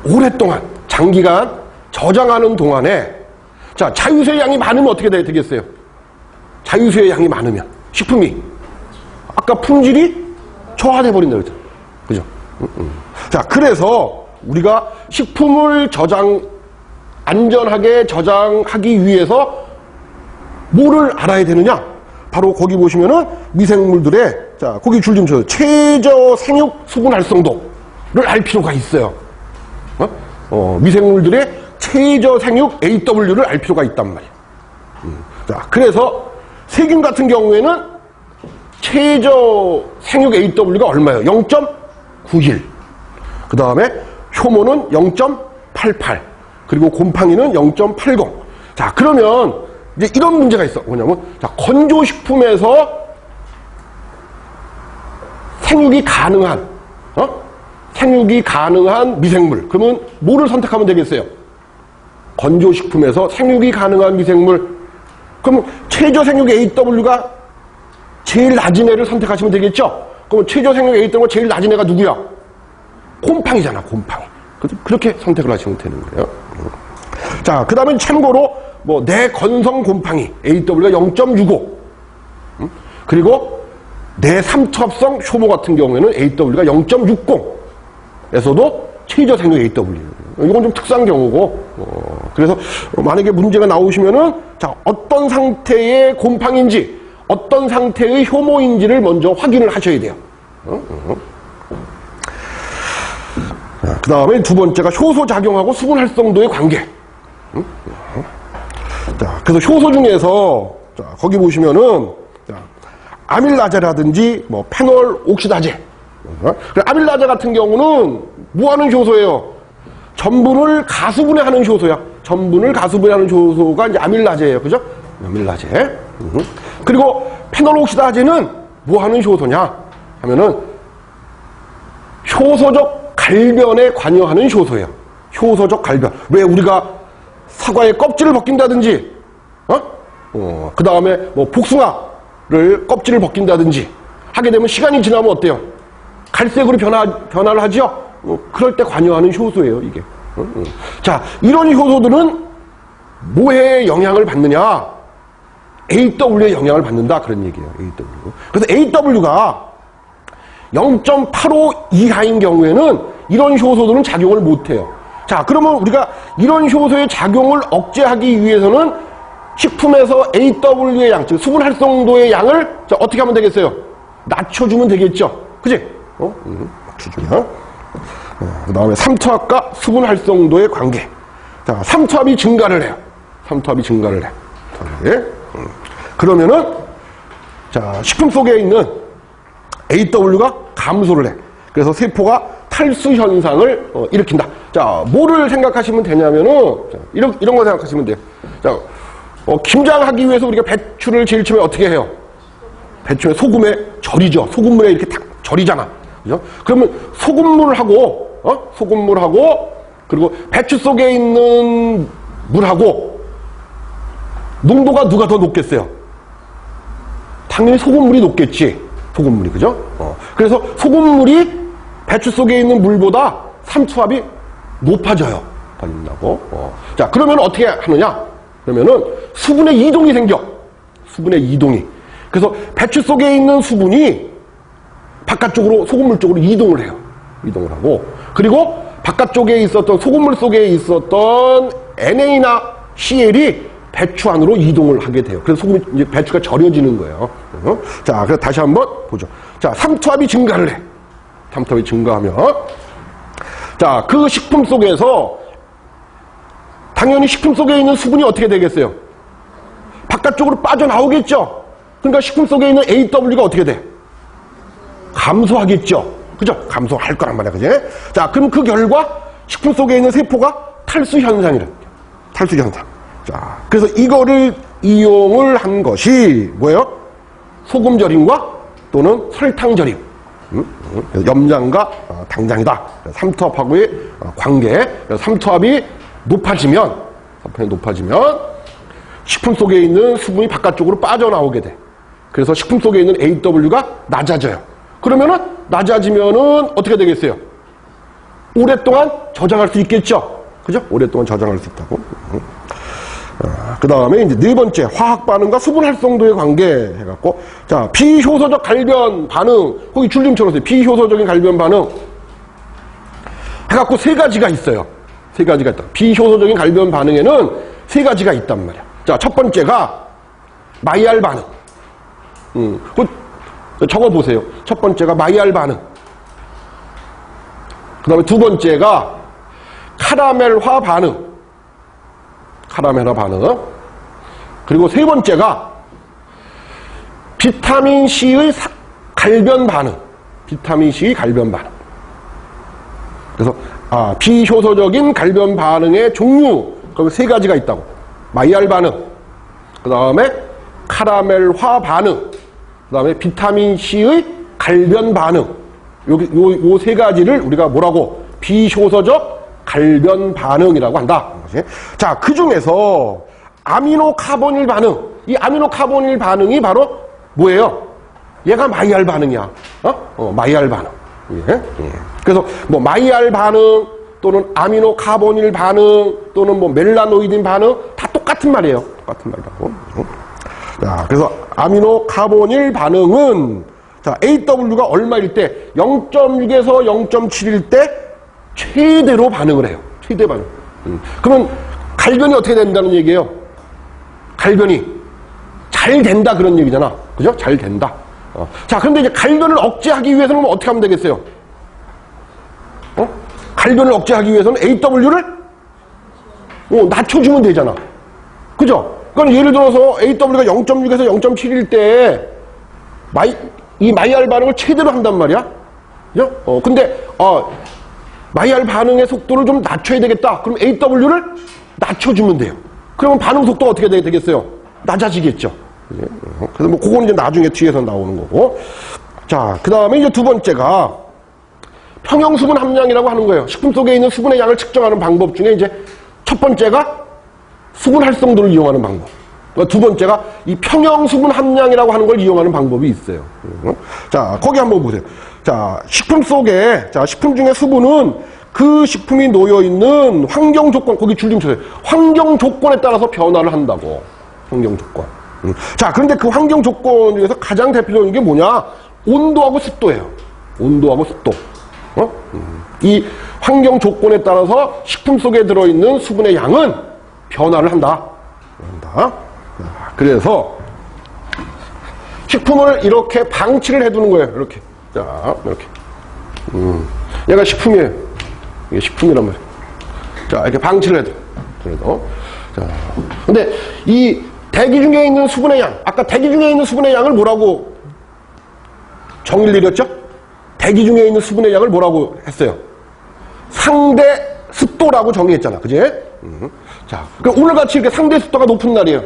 오랫동안, 장기간 저장하는 동안에, 자, 자유수의 양이 많으면 어떻게 되겠어요? 자유수의 양이 많으면, 식품이, 아까 품질이 저하돼 버린다 그랬죠. 그죠? 자, 그래서 우리가 식품을 안전하게 저장하기 위해서 뭐를 알아야 되느냐? 바로 거기 보시면은 미생물들의, 자, 거기 줄 좀 쳐요. 최저 생육 수분 활성도를 알 필요가 있어요. 미생물들의 최저 생육 AW를 알 필요가 있단 말이에요. 자, 그래서 세균 같은 경우에는 최저 생육 AW가 얼마예요? 0.91. 그 다음에 효모는 0.88. 그리고 곰팡이는 0.80. 자, 그러면 이제 이런 문제가 있어. 뭐냐면, 자, 건조식품에서 생육이 가능한 미생물. 그러면 뭐를 선택하면 되겠어요? 건조식품에서 생육이 가능한 미생물. 그러면 최저 생육 AW가 제일 낮은 애를 선택하시면 되겠죠? 그럼 최저 생육 AW가 제일 낮은 애가 누구야? 곰팡이잖아, 곰팡이. 그렇게 선택을 하시면 되는 거예요. 자, 그 다음에 참고로, 내 건성 곰팡이, AW가 0.65. 그리고 내 삼투압성 효모 같은 경우에는 AW가 0.60에서도 최저 생육 AW. 이건 좀 특수한 경우고, 그래서 만약에 문제가 나오시면은, 자, 어떤 상태의 곰팡이인지, 어떤 상태의 효모인지를 먼저 확인을 하셔야 돼요. 그 다음에 두 번째가 효소작용하고 수분 활성도의 관계. 자, 그래서 효소 중에서, 자, 거기 보시면은, 자, 아밀라제라든지, 뭐, 페놀 옥시다제. 아밀라제 같은 경우는 뭐 하는 효소예요? 전분을 가수분해하는 효소야. 전분을 가수분해하는 효소가 이제 아밀라제예요. 그죠? 아밀라제. 그리고 페놀 옥시다제는 뭐 하는 효소냐? 하면은, 효소적 갈변에 관여하는 효소예요. 효소적 갈변. 왜 우리가 사과의 껍질을 벗긴다든지, 그 다음에 뭐 복숭아를 껍질을 벗긴다든지 하게 되면 시간이 지나면 어때요? 갈색으로 변화를 하죠? 그럴 때 관여하는 효소예요, 이게. 자, 이런 효소들은 뭐에 영향을 받느냐? AW에 영향을 받는다. 그런 얘기예요, AW. 그래서 AW가 0.85 이하인 경우에는 이런 효소들은 작용을 못해요. 자, 그러면 우리가 이런 효소의 작용을 억제하기 위해서는 식품에서 AW의 양, 즉 수분 활성도의 양을 자, 어떻게 하면 되겠어요? 낮춰주면 되겠죠. 그지? 낮춰주면. 그 다음에 삼투압과 수분 활성도의 관계. 자, 삼투압이 증가를 해요. 삼투압이 증가를 해. 그러면은, 자, 식품 속에 있는 AW가 감소를 해. 그래서 세포가 탈수 현상을 일으킨다. 자, 뭐를 생각하시면 되냐면은, 자, 이런 거 생각하시면 돼요. 자, 김장하기 위해서 우리가 배추를 제일 처음에 어떻게 해요? 배추에 소금에 절이죠. 소금물에 이렇게 탁 절이잖아. 그죠? 그러면 소금물하고, 그리고 배추 속에 있는 물하고, 농도가 누가 더 높겠어요? 당연히 소금물이 높겠지. 소금물이, 그죠? 그래서 소금물이 배추 속에 있는 물보다 삼투압이 높아져요. 버린다고. 자, 그러면 어떻게 하느냐? 그러면은 수분의 이동이 생겨. 수분의 이동이. 그래서 배추 속에 있는 수분이 바깥쪽으로, 소금물 쪽으로 이동을 해요. 이동을 하고. 그리고 바깥쪽에 있었던, 소금물 속에 있었던 NA나 CL이 배추 안으로 이동을 하게 돼요. 그래서 이제 배추가 절여지는 거예요. 자, 그래서 다시 한번 보죠. 자, 삼투압이 증가를 해. 삼투압이 증가하면. 자, 그 식품 속에서 당연히 식품 속에 있는 수분이 어떻게 되겠어요? 바깥쪽으로 빠져나오겠죠? 그러니까 식품 속에 있는 AW가 어떻게 돼? 감소하겠죠? 그죠? 감소할 거란 말이야, 그지? 자, 그럼 그 결과 식품 속에 있는 세포가 탈수 현상이래. 탈수 현상. 자, 그래서 이거를 이용을 한 것이 뭐예요? 소금 절임과 또는 설탕 절임. 염장과 당장이다. 삼투압하고의 관계. 삼투압이 높아지면 식품 속에 있는 수분이 바깥쪽으로 빠져나오게 돼. 그래서 식품 속에 있는 AW가 낮아져요. 그러면은 낮아지면은 어떻게 되겠어요? 오랫동안 저장할 수 있겠죠? 그죠? 오랫동안 저장할 수 있다고. 그 다음에 이제 네 번째, 화학 반응과 수분 활성도의 관계 해갖고, 자, 비효소적 갈변 반응, 거기 줄 좀 쳐놓으세요. 비효소적인 갈변 반응. 해갖고 세 가지가 있어요. 세 가지가 있다. 비효소적인 갈변 반응에는 세 가지가 있단 말이야. 자, 첫 번째가 마이알 반응. 적어보세요. 첫 번째가 마이알 반응. 그 다음에 두 번째가 카라멜화 반응. 카라멜화 반응. 그리고 세 번째가 비타민C의 갈변 반응. 비타민C의 갈변 반응. 그래서 비효소적인 갈변 반응의 종류, 그럼 세 가지가 있다고. 마이알 반응, 그 다음에 카라멜화 반응, 그 다음에 비타민C의 갈변 반응. 요 세 가지를 우리가 뭐라고? 비효소적 갈변 반응이라고 한다. 자, 그 중에서 아미노카보닐 반응. 이 아미노카보닐 반응이 바로 뭐예요? 얘가 마이알 반응이야. 마이알 반응. 예? 그래서 뭐 마이알 반응 또는 아미노카보닐 반응 또는 뭐 멜라노이딘 반응 다 똑같은 말이에요. 똑같은 말이라고. 자, 그래서 아미노카보닐 반응은 자, AW가 얼마일 때 0.6에서 0.7일 때 최대로 반응을 해요. 최대 반응. 그러면 갈변이 어떻게 된다는 얘기예요? 갈변이 잘 된다 그런 얘기잖아. 그죠? 잘 된다. 자, 그런데 이제 갈변을 억제하기 위해서는 어떻게 하면 되겠어요? 갈변을 억제하기 위해서는 AW를 낮춰주면 되잖아. 그죠? 그러니까 예를 들어서 AW가 0.6에서 0.7일 때 이 마이야르 반응을 최대로 한단 말이야. 그죠? 근데 마이야르 반응의 속도를 좀 낮춰야 되겠다. 그럼 AW를 낮춰주면 돼요. 그러면 반응 속도가 어떻게 되겠어요? 낮아지겠죠. 그래서 뭐 그거는 이제 나중에 뒤에서 나오는 거고. 자, 그 다음에 이제 두 번째가 평형 수분 함량이라고 하는 거예요. 식품 속에 있는 수분의 양을 측정하는 방법 중에 이제 첫 번째가 수분 활성도를 이용하는 방법. 두 번째가 이 평형 수분 함량이라고 하는 걸 이용하는 방법이 있어요. 자, 거기 한번 보세요. 자, 식품 속에, 자, 식품 중에 수분은 그 식품이 놓여있는 환경 조건, 거기 줄 좀 쳐세요. 환경 조건에 따라서 변화를 한다고. 환경 조건. 자, 그런데 그 환경 조건 중에서 가장 대표적인 게 뭐냐? 온도하고 습도예요. 온도하고 습도. 이 환경 조건에 따라서 식품 속에 들어있는 수분의 양은 변화를 한다. 그래서 식품을 이렇게 방치를 해두는 거예요. 이렇게. 자, 이렇게. 얘가 식품이에요. 이게 식품이란 말이에요. 자, 이렇게 방치를 해둬. 그래도. 자, 근데 이 대기 중에 있는 수분의 양, 아까 대기 중에 있는 수분의 양을 뭐라고 정의를 내렸죠? 대기 중에 있는 수분의 양을 뭐라고 했어요? 상대 습도라고 정의했잖아. 그지? 자, 그러니까 오늘같이 이렇게 상대 습도가 높은 날이에요.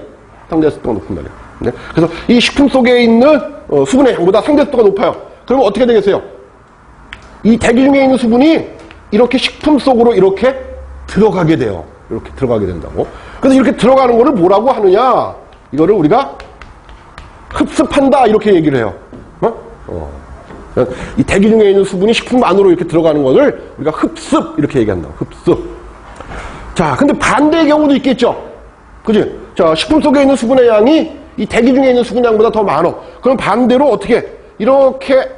상대 습도가 높은 날이에요. 네? 그래서 이 식품 속에 있는 수분의 양보다 상대 습도가 높아요. 그러면 어떻게 되겠어요? 이 대기 중에 있는 수분이 이렇게 식품 속으로 이렇게 들어가게 돼요. 이렇게 들어가게 된다고. 그래서 이렇게 들어가는 거를 뭐라고 하느냐? 이거를 우리가 흡습한다 이렇게 얘기를 해요. 이 대기 중에 있는 수분이 식품 안으로 이렇게 들어가는 것을 우리가 흡습 이렇게 얘기한다고. 흡습. 자, 근데 반대의 경우도 있겠죠. 그지? 자, 식품 속에 있는 수분의 양이 이 대기 중에 있는 수분의 양보다 더 많아. 그럼 반대로 어떻게? 이렇게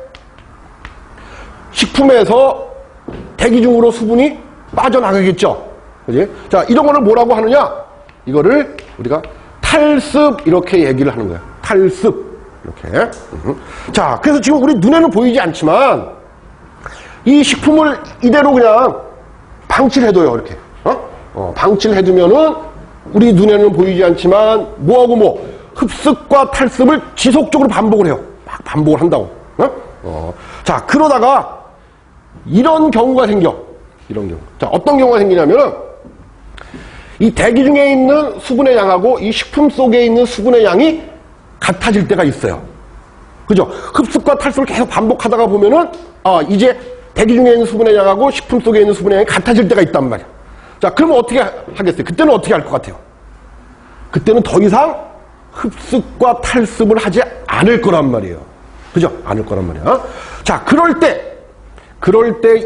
식품에서 대기 중으로 수분이 빠져나가겠죠. 그지? 자, 이런 거를 뭐라고 하느냐? 이거를 우리가 탈습 이렇게 얘기를 하는 거야. 탈습. 이렇게. 자, 그래서 지금 우리 눈에는 보이지 않지만 이 식품을 이대로 그냥 방치를 해둬요. 이렇게. 방치를 해두면은 우리 눈에는 보이지 않지만 뭐하고 뭐 흡습과 탈습을 지속적으로 반복을 해요. 막 반복을 한다고. 자, 그러다가 이런 경우가 생겨. 이런 경우. 자, 어떤 경우가 생기냐면은 이 대기 중에 있는 수분의 양하고 이 식품 속에 있는 수분의 양이 같아질 때가 있어요. 그죠? 흡습과 탈습을 계속 반복하다가 보면은 이제 대기 중에 있는 수분의 양하고 식품 속에 있는 수분의 양이 같아질 때가 있단 말이야. 자, 그러면 어떻게 하겠어요? 그때는 어떻게 할 것 같아요? 그때는 더 이상 흡습과 탈습을 하지 않을 거란 말이에요. 그죠? 않을 거란 말이야. 자, 그럴 때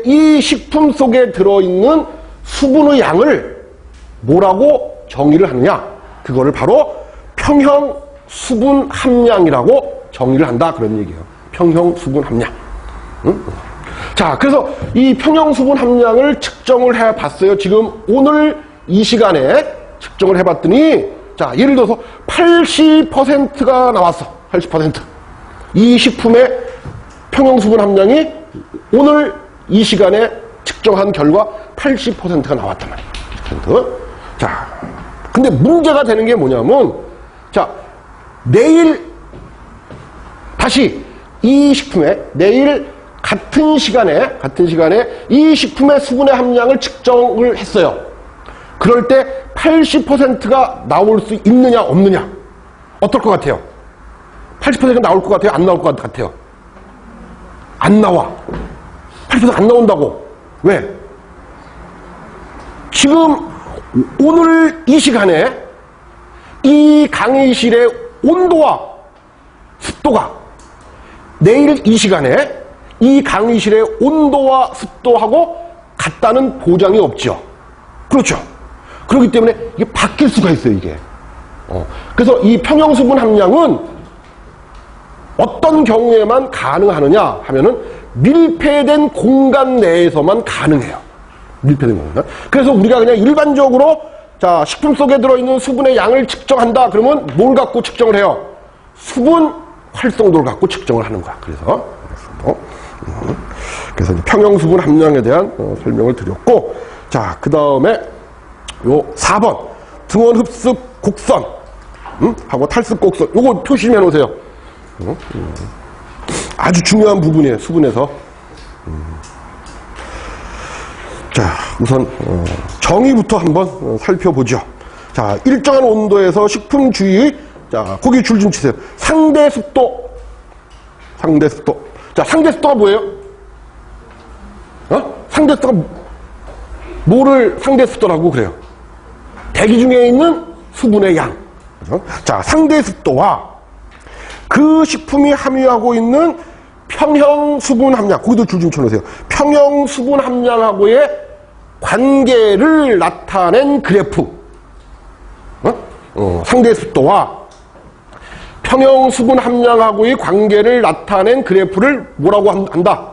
이 식품 속에 들어있는 수분의 양을 뭐라고 정의를 하느냐? 그거를 바로 평형 수분 함량이라고 정의를 한다. 그런 얘기예요. 평형 수분 함량. 자, 그래서 이 평형 수분 함량을 측정을 해 봤어요. 지금 오늘 이 시간에 측정을 해 봤더니, 자, 예를 들어서 80%가 나왔어. 80%. 이 식품의 평형 수분 함량이 오늘 이 시간에 측정한 결과 80%가 나왔단 말이에요. 80%. 자, 근데 문제가 되는 게 뭐냐면, 자, 내일 다시 이 식품에 내일 같은 시간에 이 식품의 수분의 함량을 측정을 했어요. 그럴 때 80%가 나올 수 있느냐 없느냐? 어떨 것 같아요? 80%가 나올 것 같아요? 안 나올 것 같아요? 안 나와. 80% 안 나온다고. 왜? 지금 오늘 이 시간에 이 강의실의 온도와 습도가 내일 이 시간에 이 강의실의 온도와 습도하고 같다는 보장이 없죠. 그렇죠. 그렇기 때문에 이게 바뀔 수가 있어요, 이게. 그래서 이 평형수분 함량은 어떤 경우에만 가능하느냐 하면은 밀폐된 공간 내에서만 가능해요. 밀폐된 공간. 그래서 우리가 그냥 일반적으로 자, 식품 속에 들어있는 수분의 양을 측정한다. 그러면 뭘 갖고 측정을 해요? 수분 활성도를 갖고 측정을 하는 거야. 그래서 평형수분 함량에 대한 설명을 드렸고, 자, 그 다음에 요 4번 등원 흡습 곡선. 하고 탈습 곡선. 요거 표시 좀 해놓으세요. 아주 중요한 부분이에요. 수분에서. 자, 우선 정의부터 한번 살펴보죠. 자, 일정한 온도에서 식품 주위, 자, 거기 줄 좀 치세요. 상대 습도. 상대 습도. 자, 상대 습도가 뭐예요? 상대 습도가 뭐를 상대 습도라고 그래요? 대기 중에 있는 수분의 양. 그죠? 자, 상대 습도와 그 식품이 함유하고 있는 평형 수분 함량, 거기도 줄 좀 쳐놓으세요. 평형 수분 함량하고의 관계를 나타낸 그래프. 상대 습도와 평형 수분 함량하고의 관계를 나타낸 그래프를 뭐라고 한다?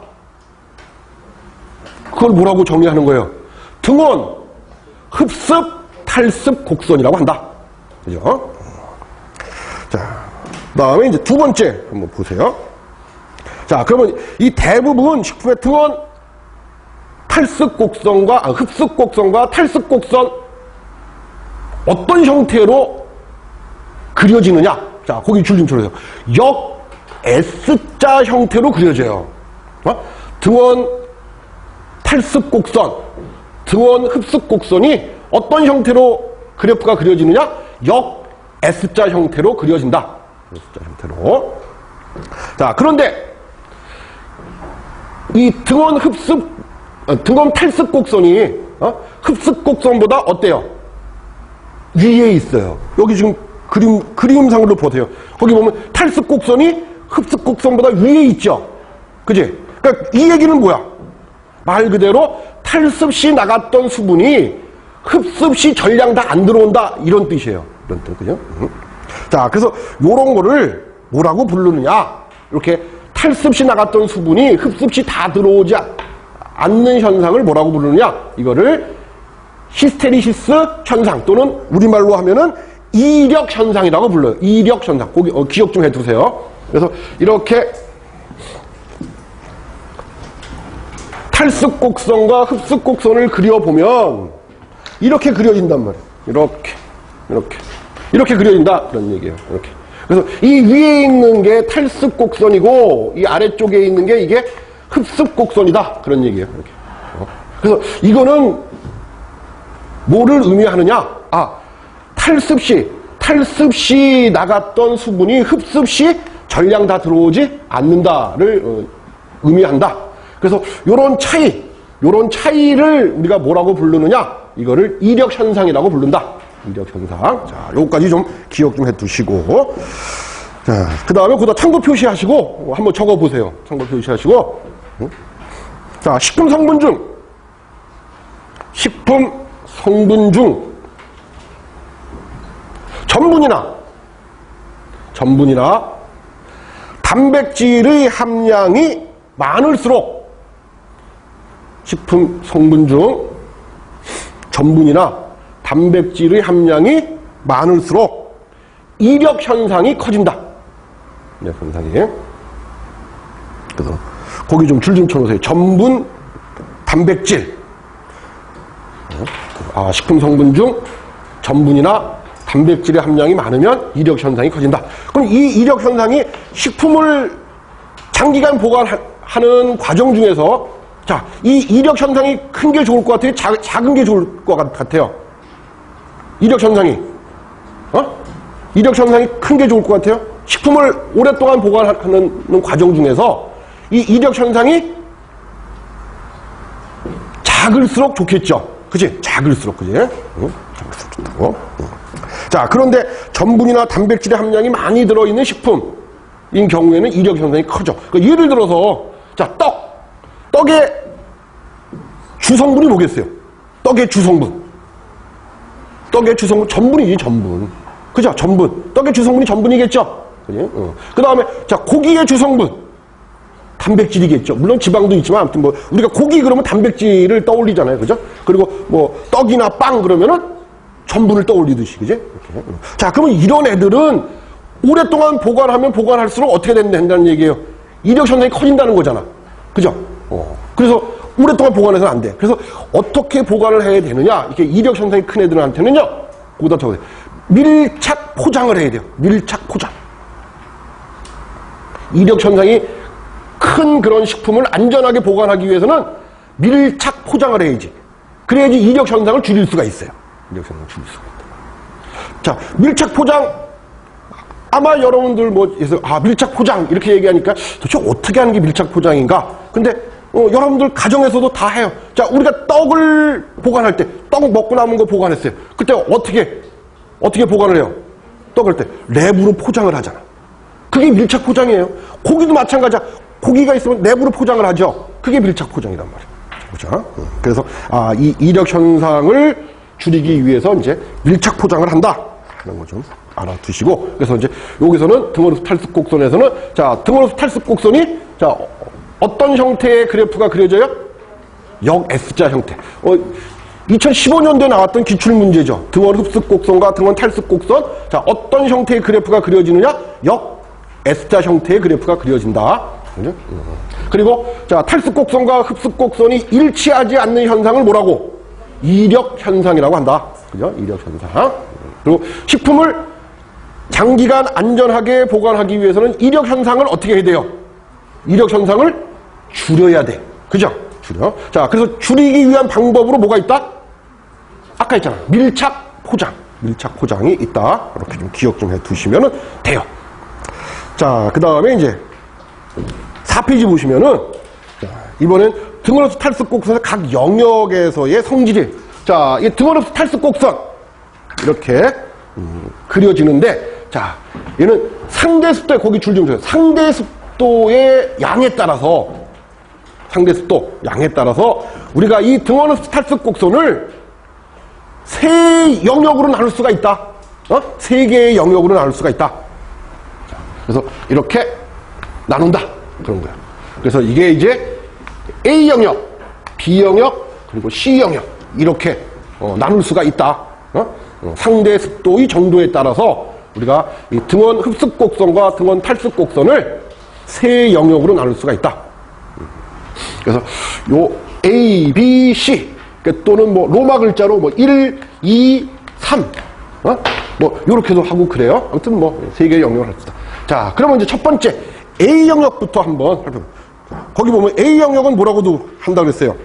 그걸 뭐라고 정의하는 거예요? 등원, 흡습, 탈습 곡선이라고 한다. 그죠? 자, 그 다음에 이제 두 번째 한번 보세요. 자, 그러면 이 대부분 식품의 등원, 탈습 곡선과, 흡습 곡선과 탈습 곡선 어떤 형태로 그려지느냐? 자, 거기 줄 좀 쳐주세요. 역 S자 형태로 그려져요. 등원, 탈습 곡선, 등원, 흡습 곡선이 어떤 형태로 그래프가 그려지느냐? 역 S자 형태로 그려진다. S자 형태로. 자, 그런데 이 등원, 흡습, 등원, 탈습 곡선이 흡습 곡선보다 어때요? 위에 있어요. 여기 지금 그림상으로 보세요. 거기 보면 탈습 곡선이 흡습 곡선보다 위에 있죠. 그지? 그러니까 이 얘기는 뭐야? 말 그대로 탈습 시 나갔던 수분이 흡습 시 전량 다 안 들어온다. 이런 뜻이에요. 이런 뜻, 그죠? 자, 그래서 요런 거를 뭐라고 부르느냐? 이렇게 탈습 시 나갔던 수분이 흡습 시 다 들어오지 않는 현상을 뭐라고 부르느냐? 이거를 히스테리시스 현상 또는 우리말로 하면은 이력 현상이라고 불러요. 이력 현상. 거기 기억 좀 해두세요. 그래서 이렇게 탈습 곡선과 흡습 곡선을 그려보면 이렇게 그려진단 말이에요. 이렇게 그려진다. 그런 얘기예요. 이렇게. 그래서 이 위에 있는 게 탈습 곡선이고 이 아래쪽에 있는 게 이게 흡습 곡선이다. 그런 얘기예요. 이렇게. 그래서 이거는 뭐를 의미하느냐? 탈습 시 나갔던 수분이 흡습 시 전량 다 들어오지 않는다를 의미한다. 그래서 요런 차이를 우리가 뭐라고 부르느냐? 이거를 이력 현상이라고 부른다. 이력 현상. 자, 요거까지 좀 기억 좀 해 두시고. 자, 그 다음에 거기다 참고 표시하시고 한번 적어 보세요. 참고 표시하시고. 자, 식품 성분 중 전분이나 단백질의 함량이 많을수록 식품 성분 중 전분이나 단백질의 함량이 많을수록 이력 현상이 커진다. 이력 현상이. 그래서 거기 좀 줄 좀 쳐놓으세요. 전분, 단백질. 식품 성분 중 전분이나 단백질의 함량이 많으면 이력 현상이 커진다. 그럼 이 이력 현상이 식품을 장기간 보관하는 과정 중에서 자, 이 이력 현상이 큰 게 좋을 것 같아요? 작은 게 좋을 것 같아요? 이력 현상이. 이력 현상이 큰 게 좋을 것 같아요? 식품을 오랫동안 보관하는 과정 중에서 이 이력 현상이 작을수록 좋겠죠. 그치? 작을수록, 그치? 작을수록 좋다고. 자, 그런데 전분이나 단백질의 함량이 많이 들어있는 식품인 경우에는 이력 현상이 커져. 그러니까 예를 들어서, 자, 떡의 주성분이 뭐겠어요? 떡의 주성분, 전분이지, 전분. 그죠? 전분. 떡의 주성분이 전분이겠죠? 그지? 그 다음에, 자, 고기의 주성분. 단백질이겠죠. 물론 지방도 있지만, 아무튼 뭐, 우리가 고기 그러면 단백질을 떠올리잖아요. 그죠? 그리고 뭐, 떡이나 빵 그러면은 전분을 떠올리듯이, 그지? 이렇게. 자, 그러면 이런 애들은 오랫동안 보관하면 보관할수록 어떻게 된다는 얘기예요? 이력 현상이 커진다는 거잖아. 그죠? 그래서 오랫동안 보관해서는 안 돼. 그래서 어떻게 보관을 해야 되느냐? 이렇게 이력 현상이 큰 애들한테는요, 거기다 적어요. 밀착 포장을 해야 돼요. 밀착 포장. 이력 현상이 큰 그런 식품을 안전하게 보관하기 위해서는 밀착 포장을 해야지. 그래야지 이력 현상을 줄일 수가 있어요. 이력 현상을 줄일 수가 있다. 자, 밀착 포장. 아마 여러분들 밀착 포장 이렇게 얘기하니까 도대체 어떻게 하는 게 밀착 포장인가? 근데 여러분들 가정에서도 다 해요. 자, 우리가 떡을 보관할 때, 떡 먹고 남은 거 보관했어요. 그때 어떻게 보관을 해요? 떡을 때 랩으로 포장을 하잖아. 그게 밀착 포장이에요. 고기도 마찬가지야. 고기가 있으면 랩으로 포장을 하죠. 그게 밀착 포장이란 말이에요. 그렇죠? 그래서 이 이력 현상을 줄이기 위해서 이제 밀착 포장을 한다 하는 거 좀 알아두시고, 그래서 이제 여기서는 등원흡수 탈습 곡선에서는 자, 등원흡수 탈습 곡선이 자, 어떤 형태의 그래프가 그려져요? 역 S자 형태. 2015년도에 나왔던 기출문제죠. 등원 흡습 곡선과 등원 탈습 곡선. 자, 어떤 형태의 그래프가 그려지느냐? 역 S자 형태의 그래프가 그려진다. 그죠? 그리고 자, 탈습 곡선과 흡습 곡선이 일치하지 않는 현상을 뭐라고? 이력 현상이라고 한다. 그죠? 이력 현상. 그리고 식품을 장기간 안전하게 보관하기 위해서는 이력 현상을 어떻게 해야 돼요? 이력 현상을 줄여야 돼. 그죠? 줄여. 자, 그래서 줄이기 위한 방법으로 뭐가 있다? 아까 있잖아. 밀착 포장. 밀착 포장이 있다. 이렇게 좀 기억 좀 해 두시면 돼요. 자, 그 다음에 이제 4페이지 보시면은, 자, 이번엔 등원흡수 탈습 곡선의 각 영역에서의 성질이, 자, 이 등원흡수 탈습 곡선 이렇게 그려지는데, 자, 얘는 상대 습도에 거기 줄 좀 줘요. 상대 습도의 양에 따라서, 상대 습도 양에 따라서 우리가 이 등원흡수 탈습 곡선을 세 영역으로 나눌 수가 있다. 세 개의 영역으로 나눌 수가 있다. 자, 그래서 이렇게 나눈다. 그런 거야. 그래서 이게 이제 A 영역, B 영역, 그리고 C 영역 이렇게 나눌 수가 있다. 상대 습도의 정도에 따라서 우리가 이 등원 흡습 곡선과 등원 탈습 곡선을 세 영역으로 나눌 수가 있다. 그래서 요 A, B, C 또는 뭐 로마 글자로 뭐 1, 2, 3 뭐 요렇게도 하고 그래요. 아무튼 뭐 세 개의 영역을 할 수 있다. 자, 그러면 이제 첫 번째 A 영역부터 한번 살펴볼게요. 거기 보면 A 영역은 뭐라고도 한다고 그랬어요.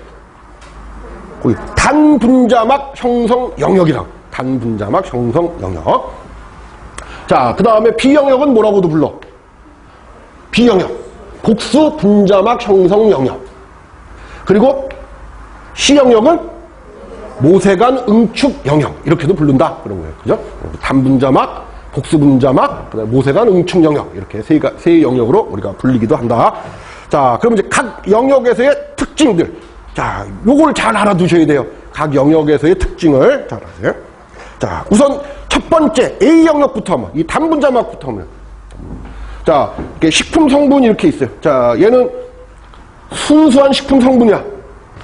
거기 단분자막 형성 영역이라고. 단분자막 형성 영역. 자, 그 다음에 B 영역은 뭐라고도 불러? B 영역. 복수 분자막 형성 영역. 그리고 C 영역은 모세관 응축 영역. 이렇게도 부른다. 그런 거예요. 그죠? 단분자막, 복수분자막, 그다음에 모세관 응축 영역. 이렇게 세 영역으로 우리가 불리기도 한다. 자, 그럼 이제 각 영역에서의 특징들. 자, 요걸 잘 알아두셔야 돼요. 각 영역에서의 특징을 잘 아세요. 자, 우선 첫 번째 A 영역부터 하면, 이 단분자막부터 하면. 자, 이렇게 식품 성분이 이렇게 있어요. 자, 얘는 순수한 식품 성분이야.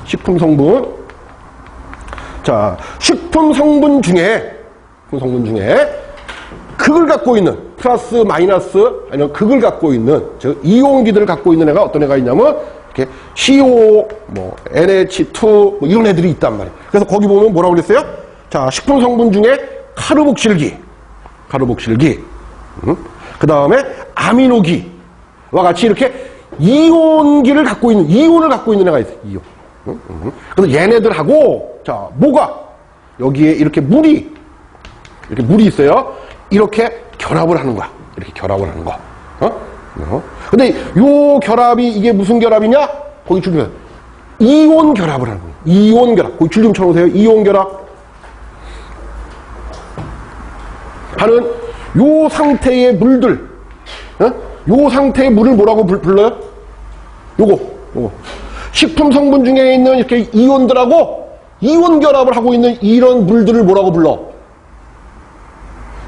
식품 성분. 자, 식품 성분 중에 극을 갖고 있는, 플러스, 마이너스, 아니면 극을 갖고 있는, 즉, 이온기들을 갖고 있는 애가 어떤 애가 있냐면, 이렇게 CO, 뭐, NH2, 뭐 이런 애들이 있단 말이에요. 그래서 거기 보면 뭐라고 그랬어요? 자, 식품 성분 중에 카르복실기. 그 다음에 아미노기와 같이 이렇게 이온을 갖고 있는 애가 있어요. 이온. 그래서 얘네들하고, 자, 뭐가? 여기에 이렇게 물이 있어요. 이렇게 결합을 하는 거야. 이렇게 결합을 하는 거. 근데 요 결합이 이게 무슨 결합이냐? 거기 줄 좀, 이온 결합을 하는 거예요. 이온 결합. 거기 줄 좀 쳐놓으세요. 이온 결합. 하는 요 상태의 물들. 요 상태의 물을 뭐라고 불러요? 요거. 식품 성분 중에 있는 이렇게 이온들하고 이온 결합을 하고 있는 이런 물들을 뭐라고 불러?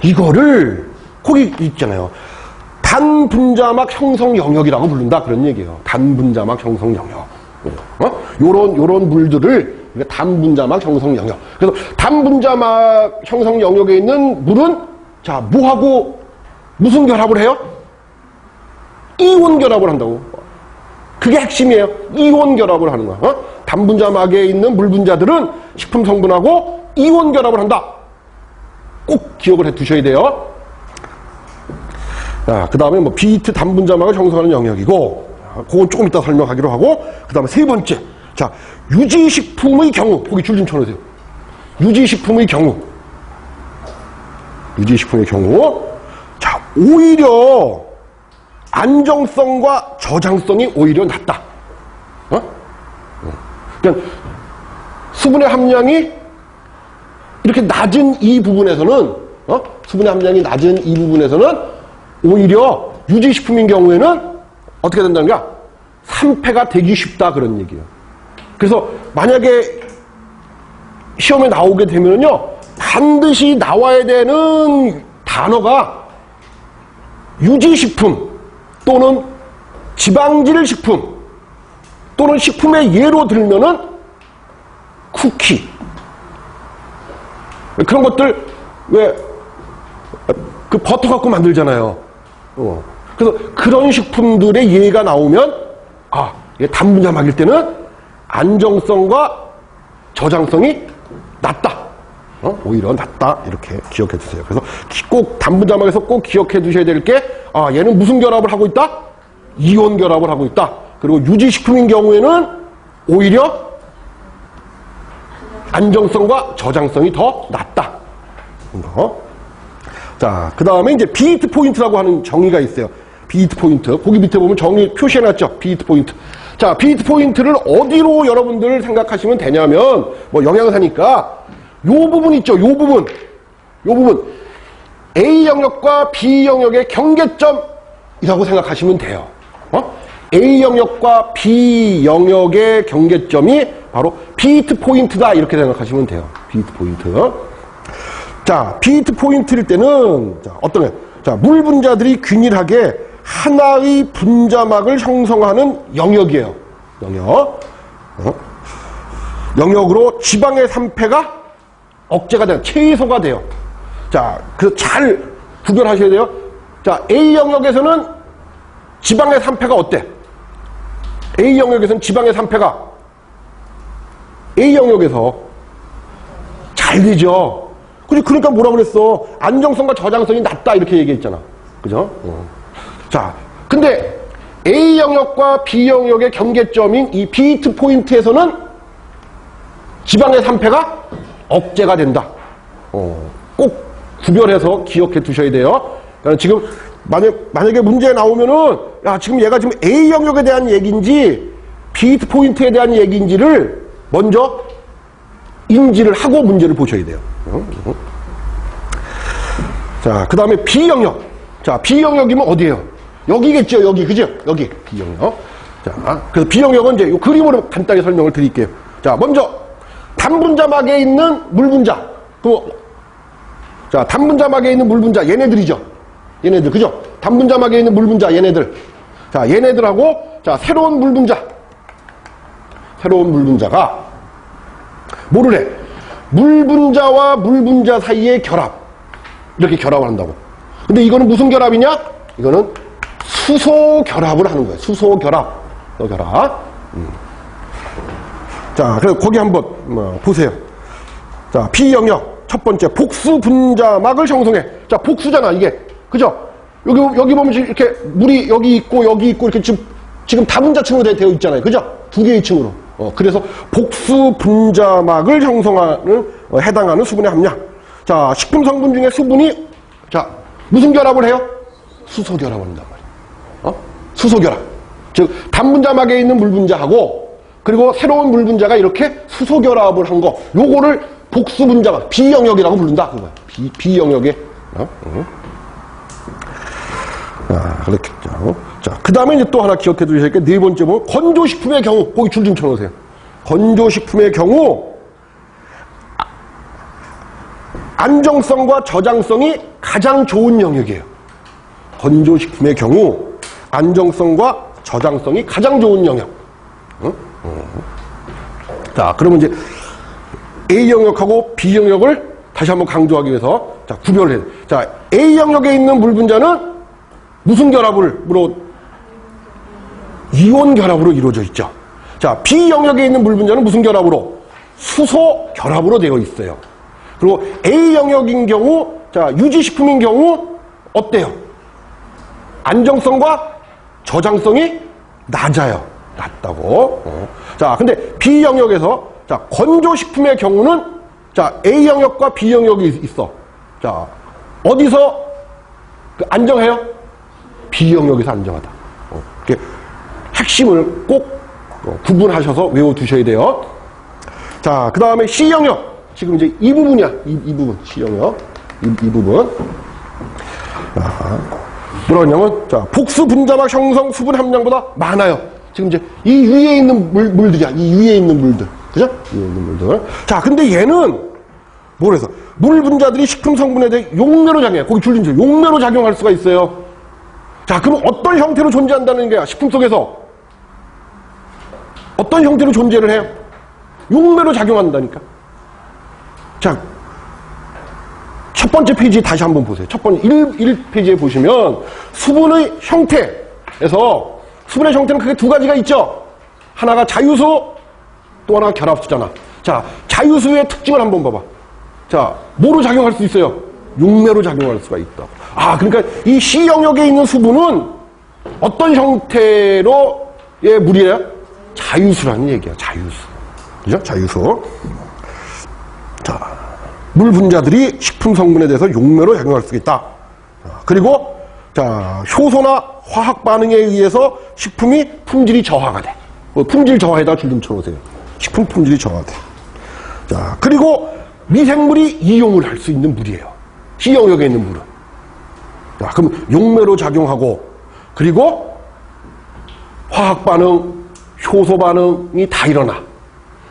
이거를 거기 있잖아요. 단분자막 형성 영역이라고 부른다. 그런 얘기예요. 단분자막 형성 영역. 요런 물들을 단분자막 형성 영역. 그래서 단분자막 형성 영역에 있는 물은 자, 뭐하고 무슨 결합을 해요? 이온 결합을 한다고. 그게 핵심이에요. 이온 결합을 하는 거야. 단분자막에 있는 물 분자들은 식품 성분하고 이온 결합을 한다. 꼭 기억을 해 두셔야 돼요. 자, 그 다음에 뭐 비트 단분자막을 형성하는 영역이고, 그건 조금 이따 설명하기로 하고, 그 다음에 세 번째. 자, 유지식품의 경우. 거기 줄 좀 쳐놓으세요. 유지식품의 경우. 유지식품의 경우. 자, 오히려 안정성과 저장성이 오히려 낮다. 그러니까 수분의 함량이 이렇게 낮은 이 부분에서는, 수분의 함량이 낮은 이 부분에서는 오히려 유지식품인 경우에는 어떻게 된다는 거야? 산패가 되기 쉽다, 그런 얘기예요. 그래서 만약에 시험에 나오게 되면요, 반드시 나와야 되는 단어가 유지식품 또는 지방질 식품 또는 식품의 예로 들면은 쿠키, 그런 것들 왜 그 버터 갖고 만들잖아요. 그래서 그런 식품들의 예가 나오면 이게 단분자막일 때는 안정성과 저장성이 낮다. 오히려 낮다. 이렇게 기억해 주세요. 그래서 꼭 단분자막에서 꼭 기억해 두셔야 될 게, 얘는 무슨 결합을 하고 있다? 이온 결합을 하고 있다. 그리고 유지식품인 경우에는 오히려 안정성과 저장성이 더 낮다. 자, 그 다음에 이제 비트 포인트라고 하는 정의가 있어요. 비트 포인트. 거기 밑에 보면 정의 표시해놨죠. 비트 포인트. 자, 비트 포인트를 어디로 여러분들 생각하시면 되냐면, 뭐 영양사니까 요 부분 있죠. 요 부분. A 영역과 B 영역의 경계점이라고 생각하시면 돼요. A 영역과 B 영역의 경계점이 바로 비트 포인트다, 이렇게 생각하시면 돼요. 비트 포인트. 자, 비트 포인트일 때는, 자, 어떤 거예요? 자, 물 분자들이 균일하게 하나의 분자막을 형성하는 영역이에요. 영역으로 지방의 산패가 억제가 돼요. 최소가 돼요. 자, 그래서 잘 구별하셔야 돼요. 자, A 영역에서는 지방의 산패가 어때? A 영역에서는 지방의 산패가 A 영역에서 잘 되죠. 그러니까 뭐라 그랬어? 안정성과 저장성이 낮다, 이렇게 얘기했잖아. 그죠? 자, 근데 A 영역과 B 영역의 경계점인 이 비트 포인트에서는 지방의 산패가 억제가 된다. 꼭 구별해서 기억해 두셔야 돼요. 지금 만약에 문제 나오면은, 지금 얘가 지금 A 영역에 대한 얘기인지 비트 포인트에 대한 얘기인지를 먼저 인지를 하고 문제를 보셔야 돼요. 자, 그 다음에 B 영역. 자, B 영역이면 어디예요? 여기겠죠, 여기. 그죠? 여기. B 영역. 자, 그래서 B 영역은 이제 이 그림으로 간단히 설명을 드릴게요. 자, 먼저 단분자막에 있는 물분자. 자, 단분자막에 있는 물분자, 얘네들이죠. 얘네들, 그죠? 단분자막에 있는 물분자, 얘네들. 자, 얘네들하고, 자, 새로운 물분자가 뭐를 해? 물분자와 물분자 사이의 결합. 이렇게 결합을 한다고. 근데 이거는 무슨 결합이냐? 이거는 수소 결합을 하는 거예요. 수소 결합. 자, 그래서 거기 한번 보세요. 자, B 영역. 첫 번째, 복수 분자막을 형성해. 자, 복수잖아, 이게. 그죠? 여기 보면 이렇게 물이 여기 있고, 이렇게 지금 다분자층으로 되어 있잖아요. 그죠? 두 개의 층으로. 그래서 복수 분자막을 형성하는, 해당하는 수분의 함량. 자, 식품 성분 중에 수분이, 자, 무슨 결합을 해요? 수소 결합을 한단 말이에요. 수소 결합. 즉, 단분자막에 있는 물분자하고, 그리고 새로운 물분자가 이렇게 수소 결합을 한 거, 요거를 복수 분자막, B 영역이라고 부른다. 그거야. B 영역에. 그렇겠죠. 자, 그 다음에 이제 또 하나 기억해 두셔야 될 게, 네 번째 보면, 건조식품의 경우, 거기 줄 좀 쳐놓으세요. 건조식품의 경우, 안정성과 저장성이 가장 좋은 영역이에요. 건조식품의 경우, 안정성과 저장성이 가장 좋은 영역. 자, 그러면 이제 A 영역하고 B 영역을 다시 한번 강조하기 위해서, 자, 구별을 해요. 자, A 영역에 있는 물분자는 무슨 결합으로? 이온 결합으로 이루어져 있죠. 자, B 영역에 있는 물분자는 무슨 결합으로? 수소 결합으로 되어 있어요. 그리고 A 영역인 경우, 자, 유지식품인 경우 어때요? 안정성과 저장성이 낮아요. 낮다고. 자, 근데 B 영역에서, 자, 건조식품의 경우는, 자, A 영역과 B 영역이 있어. 자, 어디서 안정해요? B 영역에서 안정하다. 이렇게 핵심을 꼭 구분하셔서 외워두셔야 돼요. 자, 그 다음에 C 영역. 지금 이제 이 부분이야. 이 부분. C 영역. 이 부분. 뭐라 그러냐면, 자, 복수 분자막 형성 수분 함량보다 많아요. 지금 이제 이 위에 있는 물들이야. 이 위에 있는 물들. 그죠? 위에 있는 물들. 자, 근데 얘는, 뭐래서? 물 분자들이 식품 성분에 대해 용매로 작용해. 거기 줄린 줄. 용매로 작용할 수가 있어요. 자, 그럼 어떤 형태로 존재한다는 거야? 식품 속에서. 어떤 형태로 존재를 해요? 용매로 작용한다니까. 자, 첫 번째 페이지 다시 한번 보세요. 첫 번째 1페이지에 보시면 수분의 형태에서 수분의 형태는 크게 두 가지가 있죠. 하나가 자유수, 또 하나가 결합수잖아. 자, 자유수의 특징을 한번 봐봐. 자, 뭐로 작용할 수 있어요? 용매로 작용할 수가 있다. 아, 그러니까 이 C 영역에 있는 수분은 어떤 형태로의 물이에요? 자유수라는 얘기야. 자유수. 그죠? 자유수. 자, 물 분자들이 식품 성분에 대해서 용매로 작용할 수 있다. 그리고, 자, 효소나 화학 반응에 의해서 식품이 품질이 저하가 돼. 품질 저하에다 줄 좀 쳐놓으세요. 식품 품질이 저하돼. 자, 그리고 미생물이 이용을 할 수 있는 물이에요. C 영역에 있는 물은. 자, 그럼 용매로 작용하고, 그리고 화학 반응, 효소 반응이 다 일어나.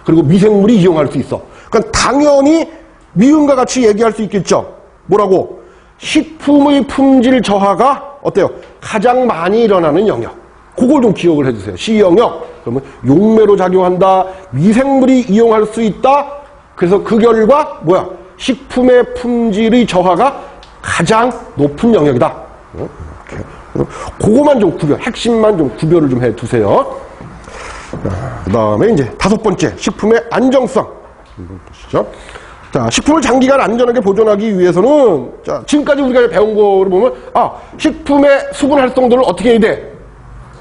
그리고 미생물이 이용할 수 있어. 그러니까 당연히 미음과 같이 얘기할 수 있겠죠. 뭐라고? 식품의 품질 저하가 어때요? 가장 많이 일어나는 영역. 그걸 좀 기억을 해주세요. C 영역. 그러면 용매로 작용한다. 미생물이 이용할 수 있다. 그래서 그 결과 뭐야? 식품의 품질의 저하가 가장 높은 영역이다. 이렇게. 그거만 좀 핵심만 좀 구별을 좀 해두세요. 그 다음에 이제 다섯 번째, 식품의 안정성. 보시죠. 자, 식품을 장기간 안전하게 보존하기 위해서는, 자, 지금까지 우리가 배운 거를 보면, 아, 식품의 수분 활성도를 어떻게 해야 돼?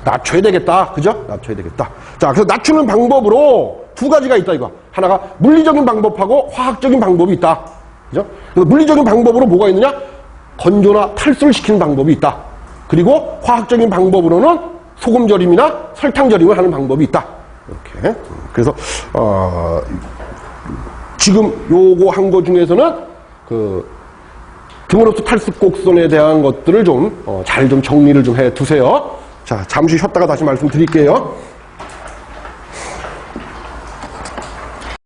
낮춰야 되겠다. 그죠? 낮춰야 되겠다. 자, 그래서 낮추는 방법으로 두 가지가 있다, 이거. 하나가 물리적인 방법하고 화학적인 방법이 있다. 그죠? 그래서 물리적인 방법으로 뭐가 있느냐? 건조나 탈수를 시키는 방법이 있다. 그리고 화학적인 방법으로는 소금 절임이나 설탕 절임을 하는 방법이 있다. 이렇게. 그래서, 지금 요거 한 거 중에서는 드모로스 탈수 곡선에 대한 것들을 좀 잘 좀 정리를 좀 해 두세요. 자, 잠시 쉬었다가 다시 말씀드릴게요.